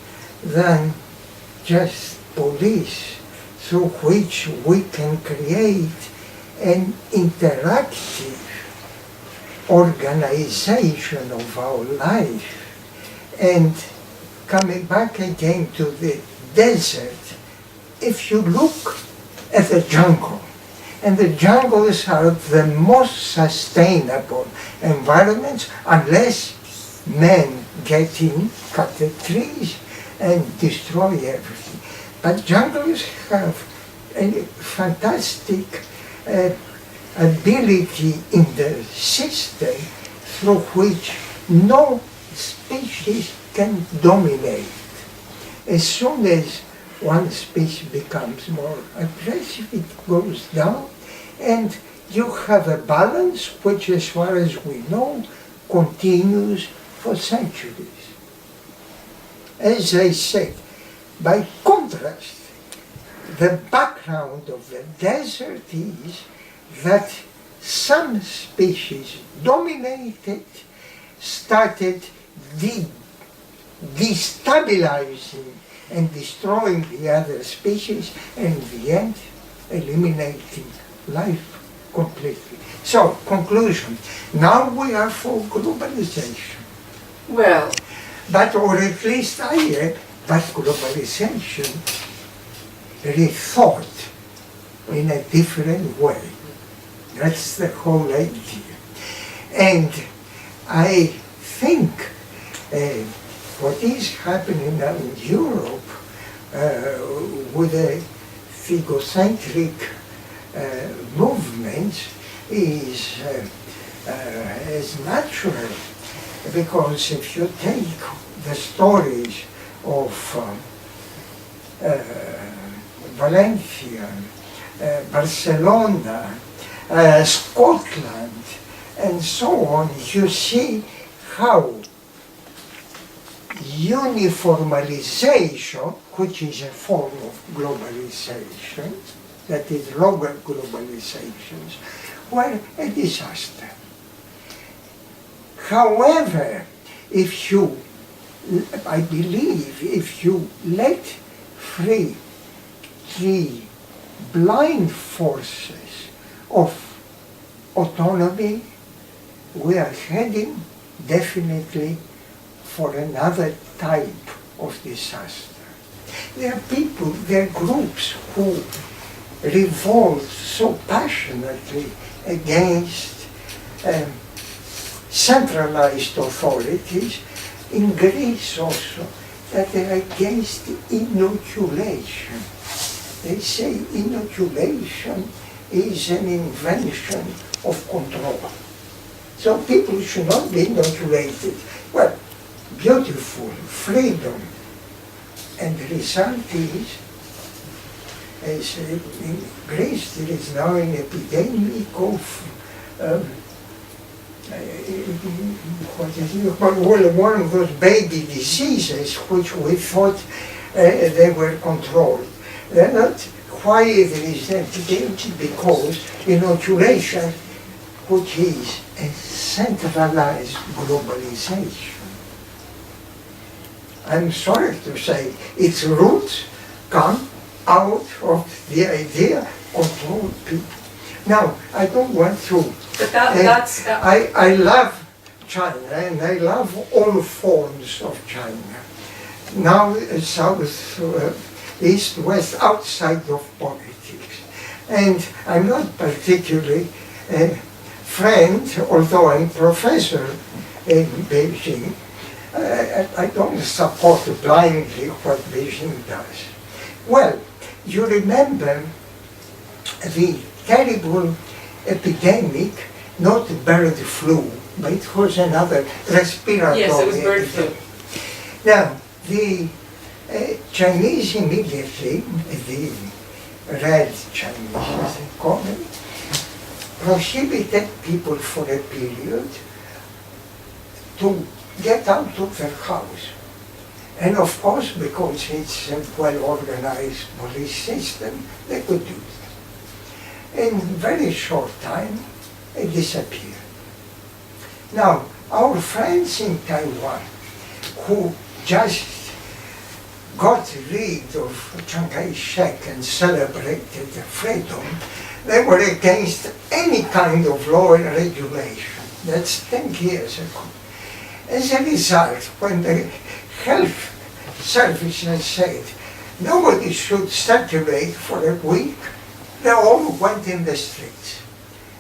than just police through which we can create an interactive organization of our life. And coming back again to the desert, if you look at the jungle, and the jungles are the most sustainable environments unless men get in, cut the trees, and destroy everything. But jungles have a fantastic ability in the system through which no species can dominate. As soon as one species becomes more aggressive, it goes down, and you have a balance which, as far as we know, continues for centuries. As I said, by contrast, the background of the desert is that some species dominated, started destabilizing and destroying the other species, and in the end, eliminating life completely. So, conclusion. Now we are for globalization. Well, But, or at least I am, but globalization rethought in a different way. That's the whole idea. And I think what is happening now in Europe with the theocentric movements is as natural, because if you take the stories of Valencia, Barcelona, Scotland, and so on, you see how uniformalization, which is a form of globalization, that is local globalizations, were a disaster. However, if you, I believe, if you let free the blind forces of autonomy, we are heading definitely for another type of disaster. There are people, there are groups who revolt so passionately against centralized authorities, in Greece also, that they are against inoculation. They say inoculation is an invention of control. So people should not be inoculated. Well, beautiful, freedom. And the result is, as in Greece, there is now an epidemic of one of those baby diseases which we thought they were controlled. They're not. Why there is an epidemic? Because inoculation, which is a centralized globalization. I'm sorry to say, its roots come out of the idea control people. Now, I don't want to. but that's I love China, and I love all forms of China. Now, south, east, west, outside of politics. And I'm not particularly a friend, although I'm professor in Beijing. I don't support blindly what Beijing does. Well, you remember the terrible epidemic, not bird flu, but it was another respiratory yes, it was bird flu. epidemic. Now, the Chinese immediately, the Red Chinese, as they call them, prohibited people for a period to get out of their house. And of course, because it's a well-organized police system, they could do that. In a very short time, it disappeared. Now, our friends in Taiwan, who just got rid of Chiang Kai-shek and celebrated the freedom, they were against any kind of law and regulation. That's 10 years ago. As a result, when the health services said nobody should circulate for a week, they all went in the streets.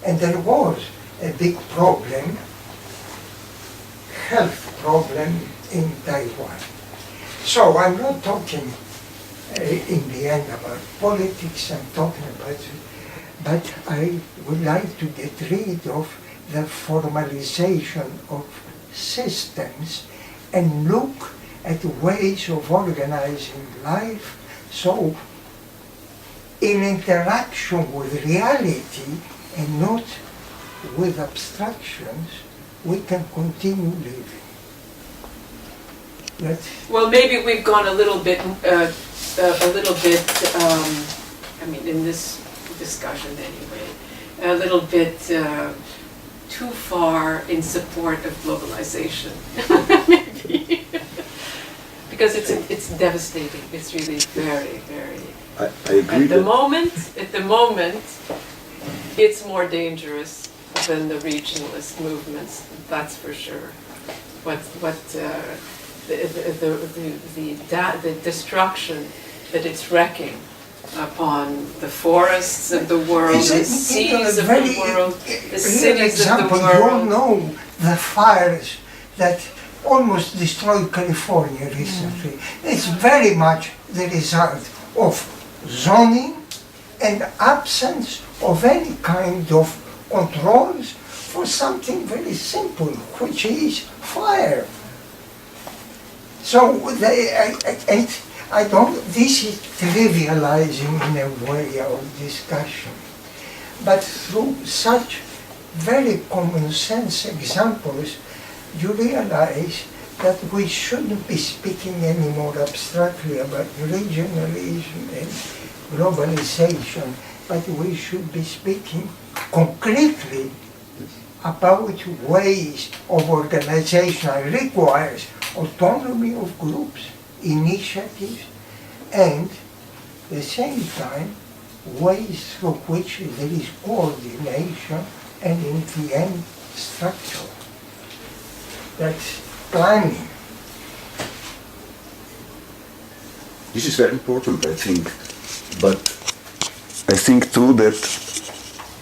And there was a big problem, health problem in Taiwan. So I'm not talking in the end about politics, I'm talking about, but I would like to get rid of the formalization of systems and look at ways of organizing life, so in interaction with reality and not with abstractions, we can continue living. Well, maybe we've gone a little bit, I mean, in this discussion anyway, a little bit too far in support of globalization, maybe. Because it's devastating. It's really very, very. I agree. At the moment, it's more dangerous than the regionalist movements. That's for sure. The destruction that it's wrecking upon the forests of the world, the seas of the world, the cities of the world. You all know the fires that almost destroyed California recently. It's very much the result of zoning and absence of any kind of controls for something very simple, which is fire. So I don't, this is trivializing in a way our discussion, but through such very common sense examples, you realize that we shouldn't be speaking any more abstractly about regionalism and globalization, but we should be speaking concretely about ways of organization that requires autonomy of groups, initiatives, and at the same time ways through which there is coordination and in the end structure. That's planning. This is very important, I think, but I think too that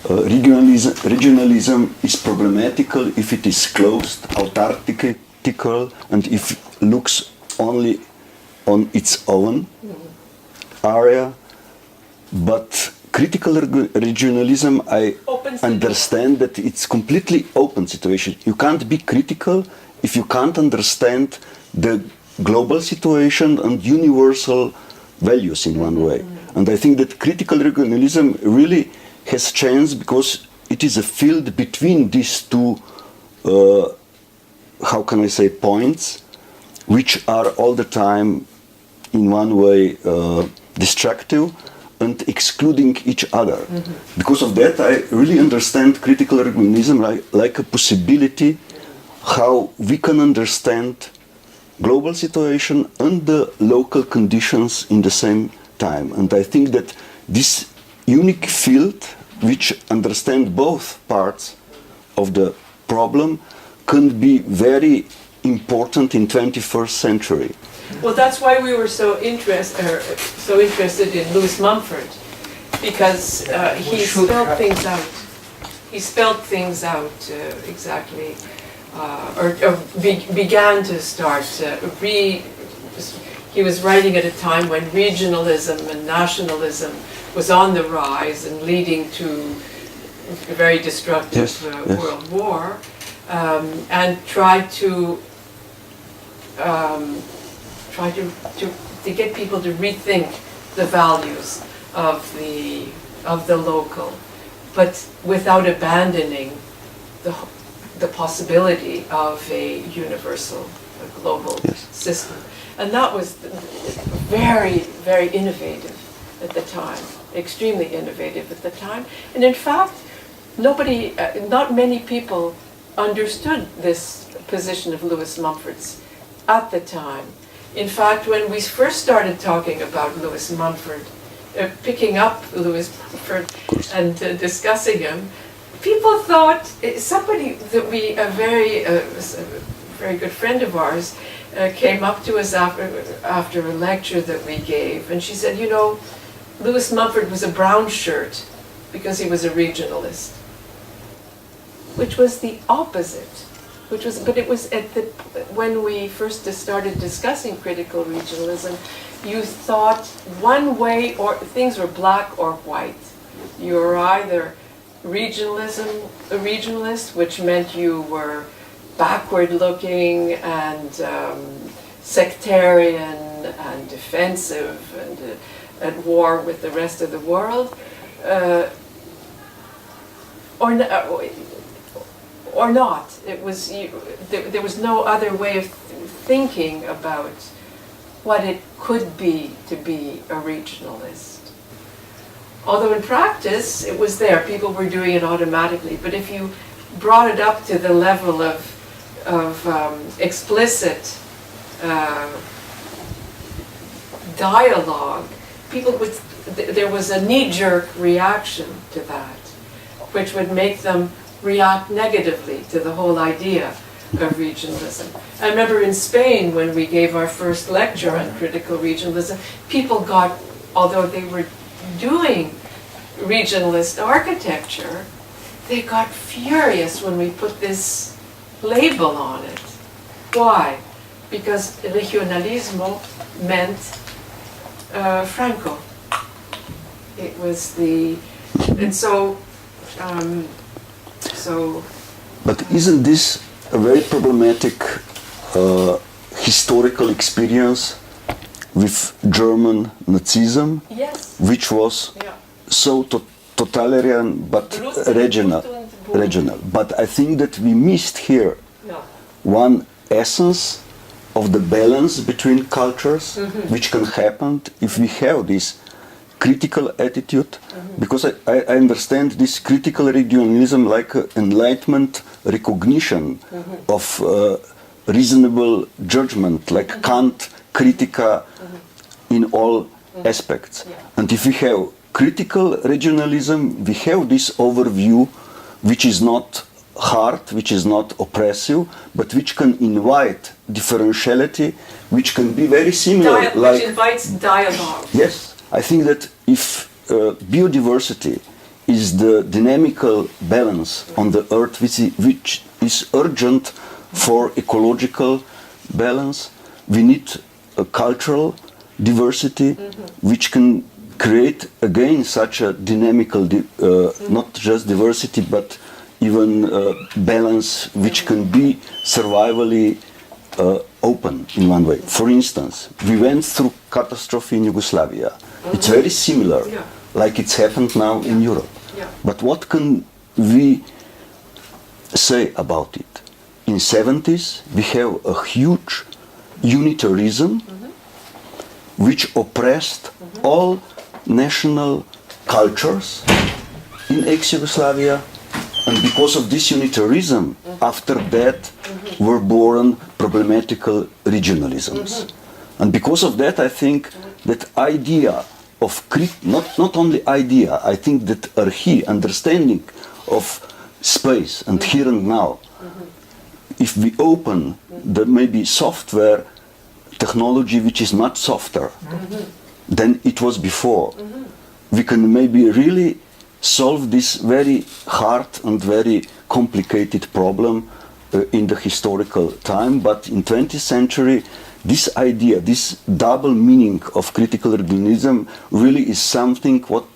regionalism is problematical if it is closed, autarchical, and if it looks only on its own area. But critical regionalism, I understand that it's completely open situation. You can't be critical if you can't understand the global situation and universal values in one way. And I think that critical regionalism really has chance because it is a field between these two, how can I say, points, which are all the time in one way destructive and excluding each other. Because of that, I really understand critical regionalism like a possibility how we can understand global situation and the local conditions in the same time. And I think that this unique field, which understands both parts of the problem, can be very important in 21st century. Well, that's why we were so interested in Lewis Mumford, because he spelled things out. He spelled things out exactly, began to start. He was writing at a time when regionalism and nationalism was on the rise and leading to a very destructive world war, and tried to get people to rethink the values of the local, but without abandoning the possibility of a universal, a global system. And that was very, very innovative at the time, extremely innovative at the time. And in fact, not many people understood this position of Lewis Mumford's at the time. In fact, when we first started talking about Lewis Mumford, picking up Lewis Mumford and discussing him, people thought, somebody that a very good friend of ours came up to us after a lecture that we gave, and she said, you know, Lewis Mumford was a brown shirt because he was a regionalist, which was the opposite but it was when we first started discussing critical regionalism, you thought one way, or things were black or white. You were either a regionalist, which meant you were backward looking and sectarian and defensive and at war with the rest of the world, or not. It was there was no other way of thinking about what it could be to be a regionalist. Although in practice it was there, people were doing it automatically. But if you brought it up to the level of explicit dialogue, there was a knee-jerk reaction to that, which would make them react negatively to the whole idea of regionalism. I remember in Spain, when we gave our first lecture on critical regionalism, people got, although they were doing regionalist architecture, they got furious when we put this label on it. Why? Because regionalismo meant Franco. It was and so. But isn't this a very problematic historical experience with German Nazism, Yes. which was so totalitarian but regional? But I think that we missed here one essence of the balance between cultures, which can happen if we have this critical attitude, because I understand this critical regionalism like enlightenment recognition of reasonable judgment, like Kant, critica in all aspects. And if we have critical regionalism, we have this overview which is not hard, which is not oppressive, but which can invite differentiality, which can be very similar. Which invites dialogue. Yes. I think that if biodiversity is the dynamical balance on the earth which is urgent for ecological balance, we need a cultural diversity which can create again such a dynamical, not just diversity but even balance which can be survivally open in one way. For instance, we went through catastrophe in Yugoslavia. It's very similar, like it's happened now in Europe. But what can we say about it? In 70s, we have a huge unitarism which oppressed all national cultures in ex-Yugoslavia. And because of this unitarism, after that were born problematical regionalisms. And because of that, I think that idea of, not only idea, I think that understanding of space and here and now, if we open the maybe software technology which is much softer than it was before, we can maybe really solve this very hard and very complicated problem in the historical time. But in 20th century, this idea, this double meaning of critical regionalism really is something what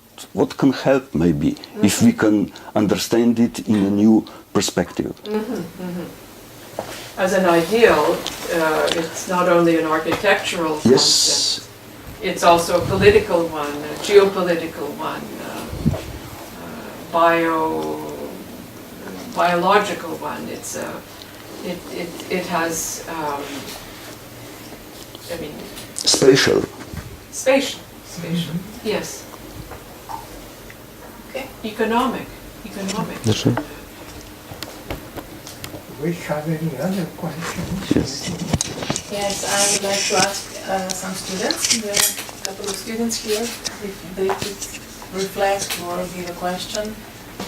can help maybe if we can understand it in a new perspective. As an ideal, it's not only an architectural concept, it's also a political one, a geopolitical one, biological one. It's it has spatial. Yes. Okay. Economic. That's right. We have any other questions? Yes, I would like to ask some students. There are a couple of students here, if they could reflect or give a question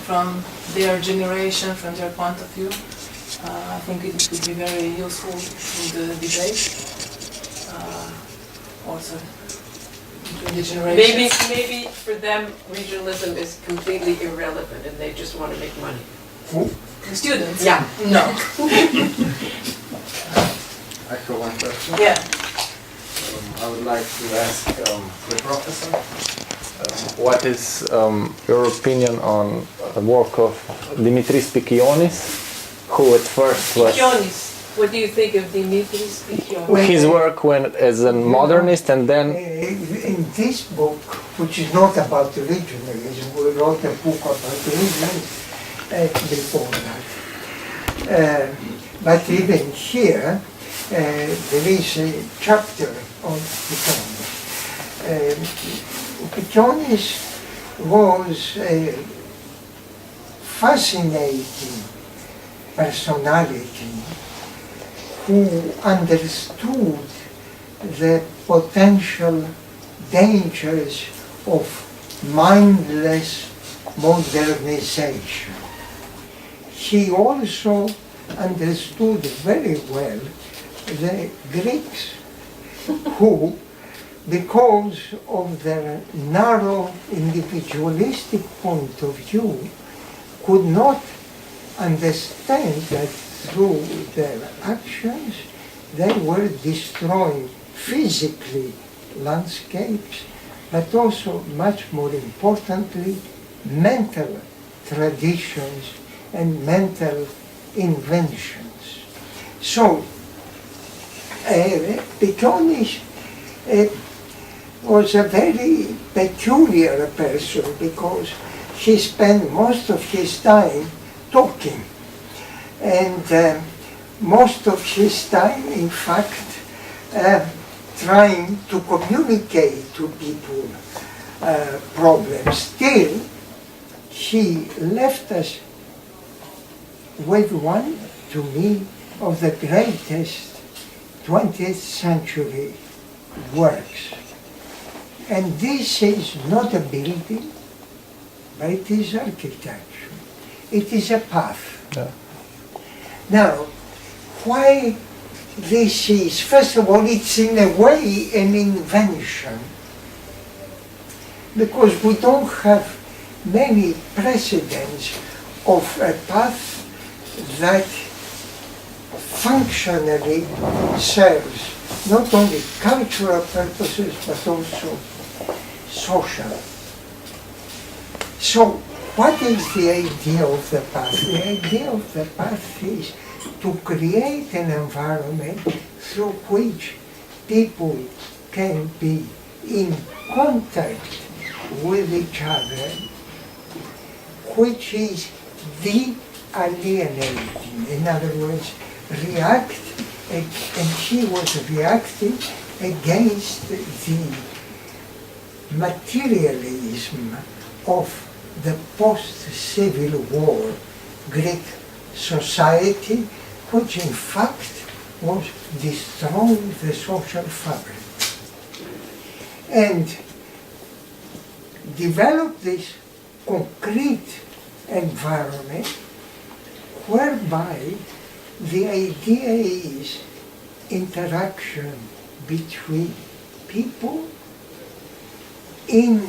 from their generation, from their point of view. I think it could be very useful in the debate. Also, between the generations. Maybe for them regionalism is completely irrelevant and they just want to make money. The students? Yeah. No. I have one question. Yeah. I would like to ask the professor, what is your opinion on the work of Dimitris Pikionis, who at first was Pikionis. What do you think of Dimitris Pikionis? his work when as a modernist, and then In this book, which is not about regionalism, we wrote a book about religion before that. But even here, there is a chapter on Pikionis. Pikionis was a fascinating personality who understood the potential dangers of mindless modernization. He also understood very well the Greeks who, because of their narrow individualistic point of view, could not understand that through their actions they were destroying physically landscapes, but also, much more importantly, mental traditions and mental inventions. So, Pikionis was a very peculiar person because he spent most of his time talking, and most of his time, in fact, trying to communicate to people problems. Still, he left us with one, to me, of the greatest 20th century works. And this is not a building, but it is architecture. It is a path. Yeah. Now, why this is, first of all, it's in a way an invention, because we don't have many precedents of a path that functionally serves not only cultural purposes but also social. So, what is the idea of the path? The idea of the path is to create an environment through which people can be in contact with each other, which is de-alienating. In other words, react, and he was reacting against the materialism of the post-Civil War Greek society, which in fact was destroying the social fabric. And developed this concrete environment whereby the idea is interaction between people in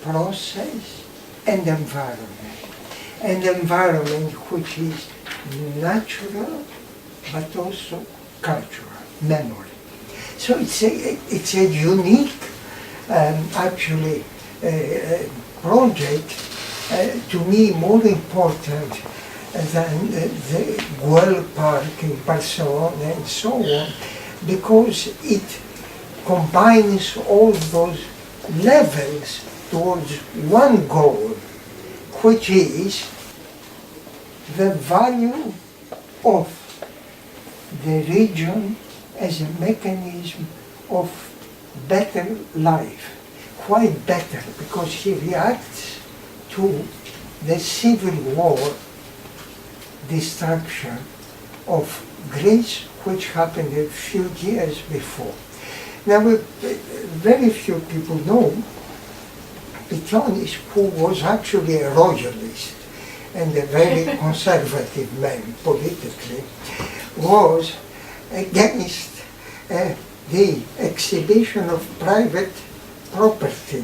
process and environment. An environment which is natural but also cultural, memory. So it's a unique, actually, project, to me more important than the World Park in Barcelona and so on, because it combines all those levels towards one goal, which is the value of the region as a mechanism of better life. Why better? Because he reacts to the Civil War destruction of Greece, which happened a few years before. Now, very few people know Pikionis, who was actually a royalist and a very conservative man politically, was against the exhibition of private property,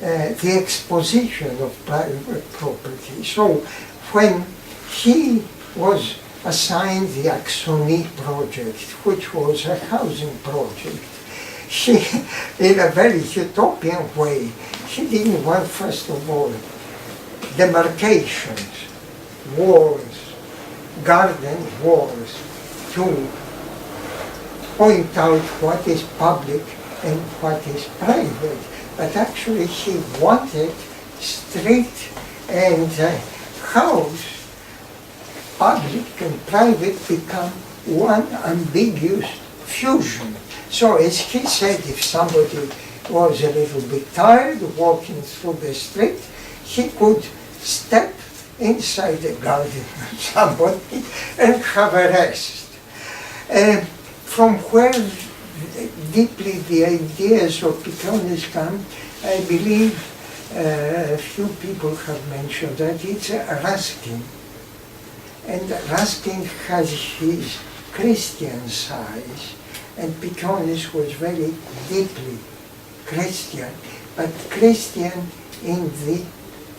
the exposition of private property. So when he was assigned the Axoni project, which was a housing project. He, in a very utopian way, he didn't want, first of all, demarcations, walls, garden walls, to point out what is public and what is private. But actually he wanted street and house, public and private, become one ambiguous fusion. So as he said, if somebody was a little bit tired walking through the street, he could step inside the garden of somebody and have a rest. From where deeply the ideas of Piccionis come, I believe a few people have mentioned that it's Ruskin. And Ruskin has his Christian side, and Piccionis was very deeply Christian, but Christian in the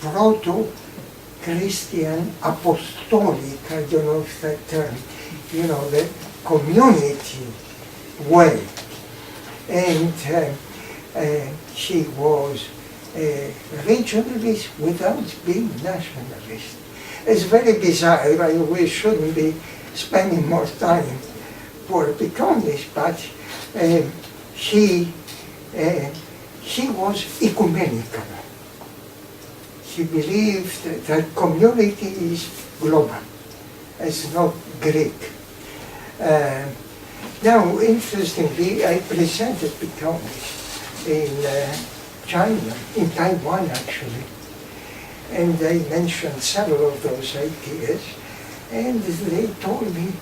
proto-Christian apostolic, I don't know if that term, the community way. And he was a regionalist without being nationalist. It's very bizarre. We shouldn't be spending more time for Piccionis, but he was ecumenical. He believed that community is global, it's not Greek. Now, interestingly, I presented Piccionis in China, in Taiwan actually, and I mentioned several of those ideas, and they told me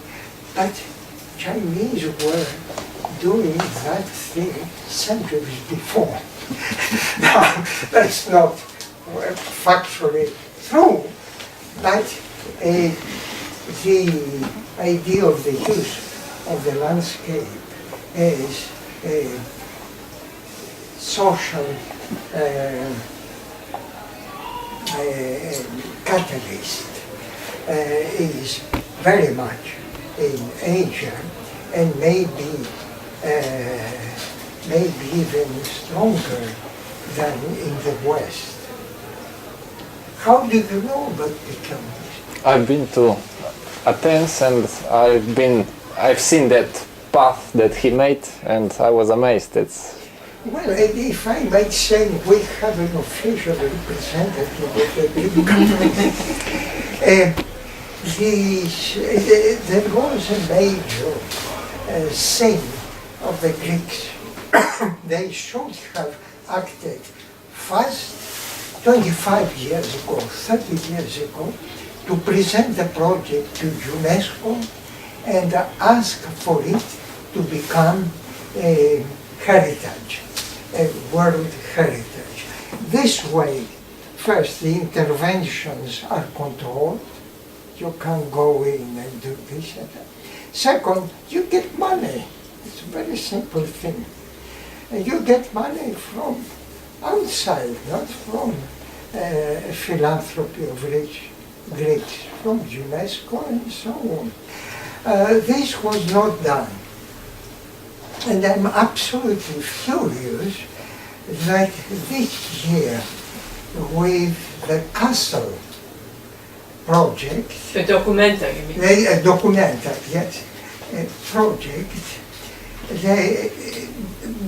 that Chinese were doing that thing centuries before. Now, that's not factually true, but the idea of the use of the landscape as a social catalyst is very much in Asia, and maybe even stronger than in the West. How do you know about Piccionis? I've been to Athens and I've seen that path that he made, and I was amazed. Well, if I might say, we have an official representative of the Greek government. There was a major sin of the Greeks. They should have acted fast 25 years ago, 30 years ago, to present the project to UNESCO and ask for it to become a heritage, a world heritage. This way, first, the interventions are controlled. You can go in and do this and that. Second, you get money. It's a very simple thing. And you get money from outside, not from philanthropy of rich Greeks, from UNESCO and so on. This was not done. And I'm absolutely furious that this year, with the castle project, The documenta, you mean? a documenta, yes, a project, the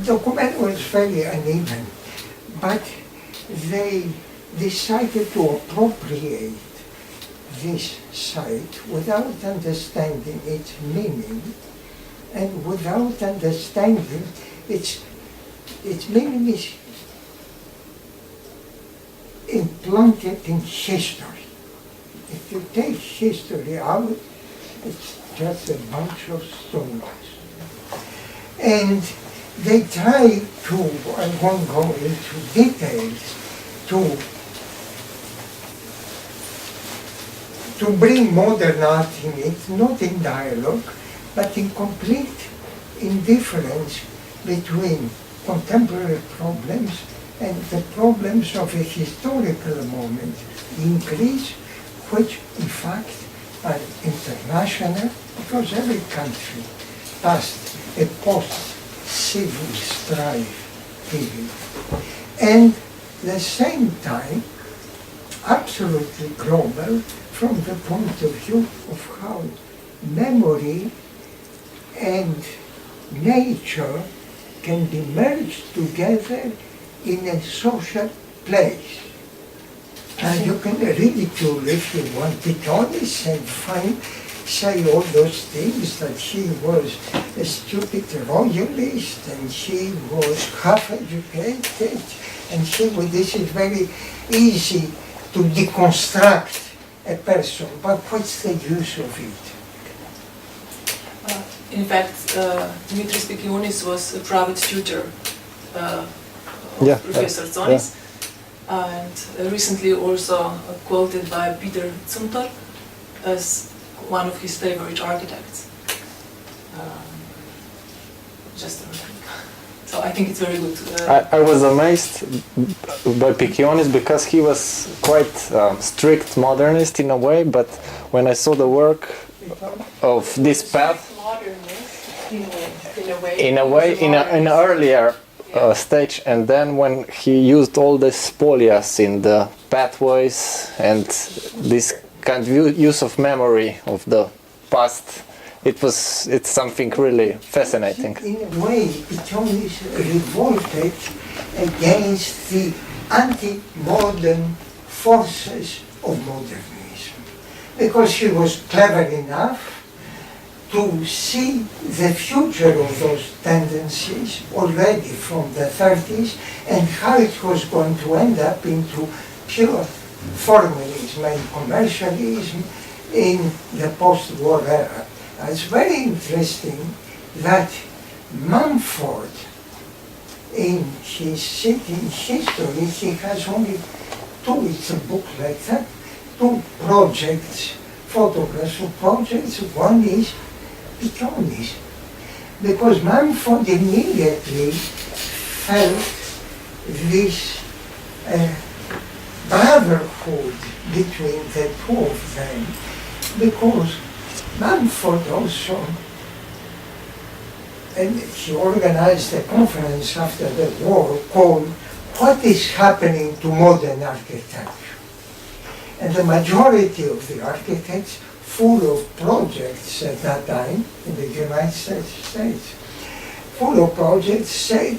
document was very uneven, but they decided to appropriate this site without understanding its meaning and without understanding its meaning is implanted in history. If you take history out, it's just a bunch of stones. And they try to, I won't go into details, to bring modern art in it, not in dialogue, but in complete indifference between contemporary problems and the problems of a historical moment in Greece, which in fact are international, because every country passed a post-civil strife period. And at the same time, absolutely global from the point of view of how memory and nature can be merged together in a social place. And you can ridicule if you want Tzonis and say all those things, that he was a stupid royalist and he was half-educated and this is very easy to deconstruct a person, but what's the use of it? In fact, Dimitris Pekionis was a private tutor of Professor Tzonis, and recently also quoted by Peter Zumthor as one of his favorite architects. Just a remark. So I think it's very good. I was amazed by Pekionis because he was quite strict modernist in a way, but when I saw the work of this path, in an earlier stage, and then when he used all the spolias in the pathways and this kind of use of memory of the past, it's something really fascinating. In a way, Tzonis revolted against the anti-modern forces of modernism, because he was clever enough to see the future of those tendencies already from the 30s and how it was going to end up into pure formalism and commercialism in the post-war era. It's very interesting that Mumford, in his sitting history, he has only two, it's a book like that, two projects, photographs of projects. One is Tzonis, because Mumford immediately felt this brotherhood between the two of them, because Mumford also, and he organized a conference after the war called "What is Happening to Modern Architecture?" And the majority of the architects, full of projects at that time in the United States, full of projects, said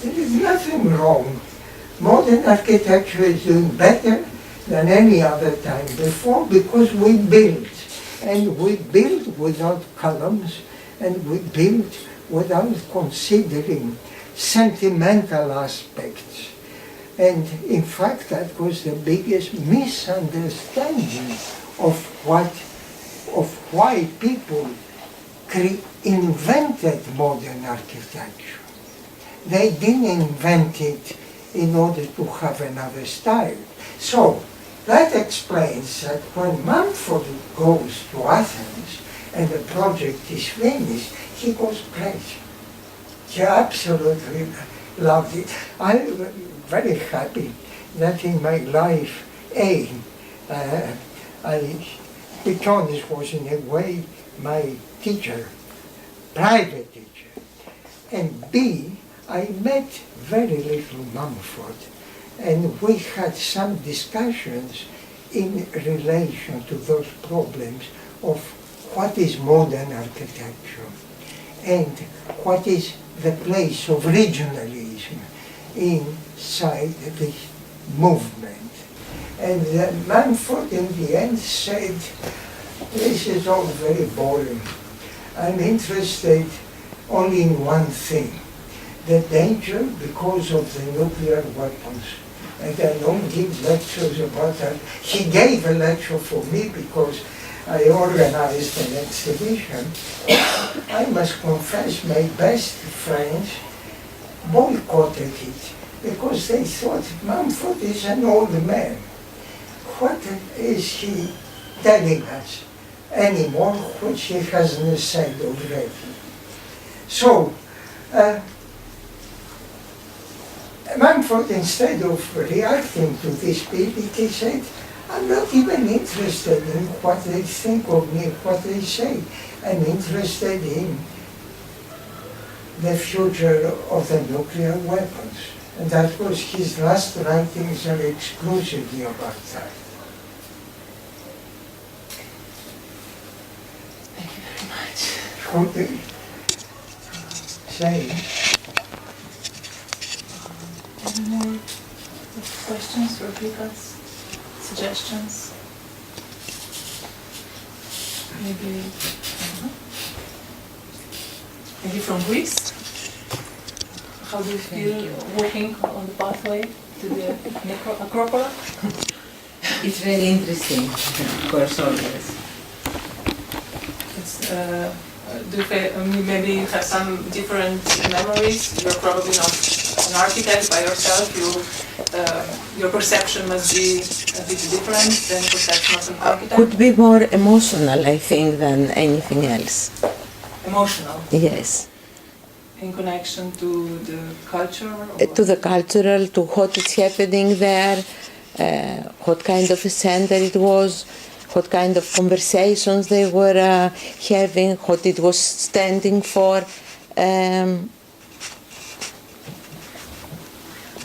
there is nothing wrong. Modern architecture is doing better than any other time before because we build. And we build without columns, and we build without considering sentimental aspects. And in fact, that was the biggest misunderstanding of why people invented modern architecture. They didn't invent it in order to have another style. So that explains that when Mumford goes to Athens and the project is finished, he goes crazy. He absolutely loved it. I'm very happy that in my life, Tzonis was in a way my teacher, private teacher, and B, I met very little Mumford, and we had some discussions in relation to those problems of what is modern architecture and what is the place of regionalism inside this movement. And Mumford in the end said, this is all very boring. I'm interested only in one thing, the danger because of the nuclear weapons. And I don't give lectures about that. He gave a lecture for me because I organized an exhibition. I must confess my best friends boycotted it because they thought Mumford is an old man. What is he telling us anymore which he hasn't said already? So, Mumford, instead of reacting to this critic, he said, I'm not even interested in what they think of me, what they say. I'm interested in the future of the nuclear weapons. And that was his last writings are exclusively about that. Thank you very much. What they say. Any more questions, replicas, suggestions? Maybe, maybe from Greece? How do you feel walking on the pathway to the Acropolis? It's very interesting, of course, always. It's, do you feel, maybe you have some different memories? You're probably not an architect by yourself. Your perception must be a bit different than perception of an architect. Could be more emotional, I think, than anything else. Emotional. Yes. In connection to the culture? Or? To the cultural, to what is happening there, what kind of a center it was, what kind of conversations they were having, what it was standing for.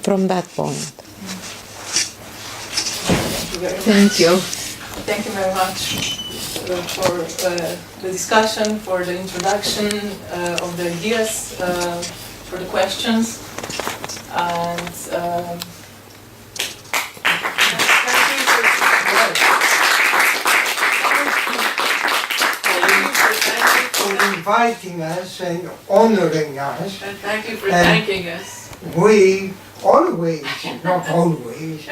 From that point. Thank you very much. Thank you. Thank you very much for the discussion, for the introduction of the ideas, for the questions, and for inviting us and honoring us. And thank you for thanking us. We always, not always,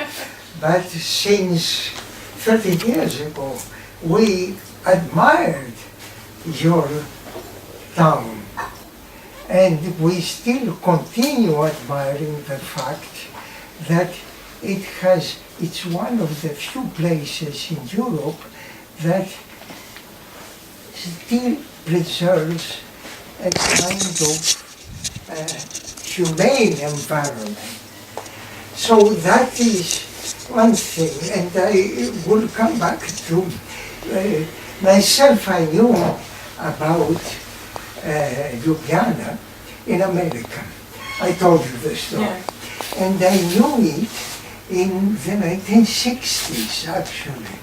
but since 30 years ago, we admired your town. And we still continue admiring the fact that it's one of the few places in Europe that still preserves a kind of humane environment. So that is one thing, and I will come back to myself. I knew about Ljubljana in America. I told you the story. Yeah. And I knew it in the 1960s, actually.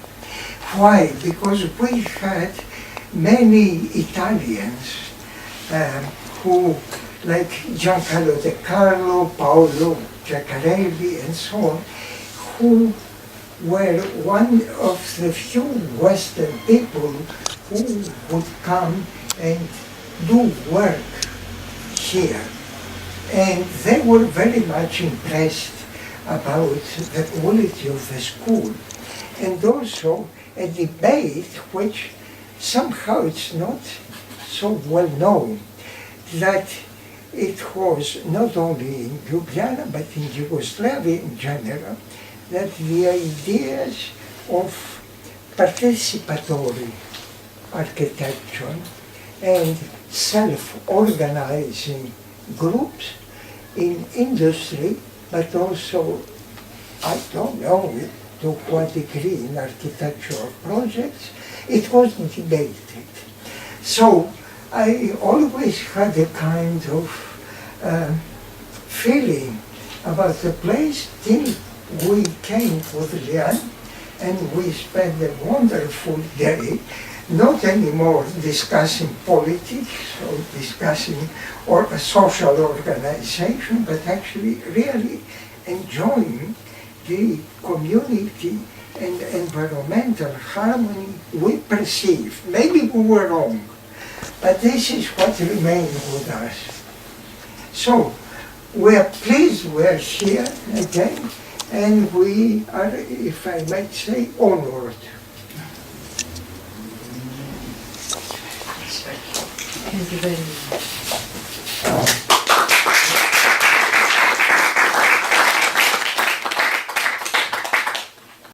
Why? Because we had many Italians who, like Giancarlo De Carlo, Paolo Giacarelli, and so on, who were one of the few Western people who would come and do work here. And they were very much impressed about the quality of the school. And also a debate which somehow it's not so well known, that it was not only in Ljubljana but in Yugoslavia in general, that the ideas of participatory architecture and self-organizing groups in industry, but also, I don't know to what degree in architectural projects, it was debated. So I always had a kind of feeling about the place till we came with Liane and we spent a wonderful day, not anymore discussing politics or discussing a social organization, but actually really enjoying the community and environmental harmony we perceive. Maybe we were wrong, but this is what remained with us. So we are pleased we are here again, and we are, if I might say, honored. Thank you very much.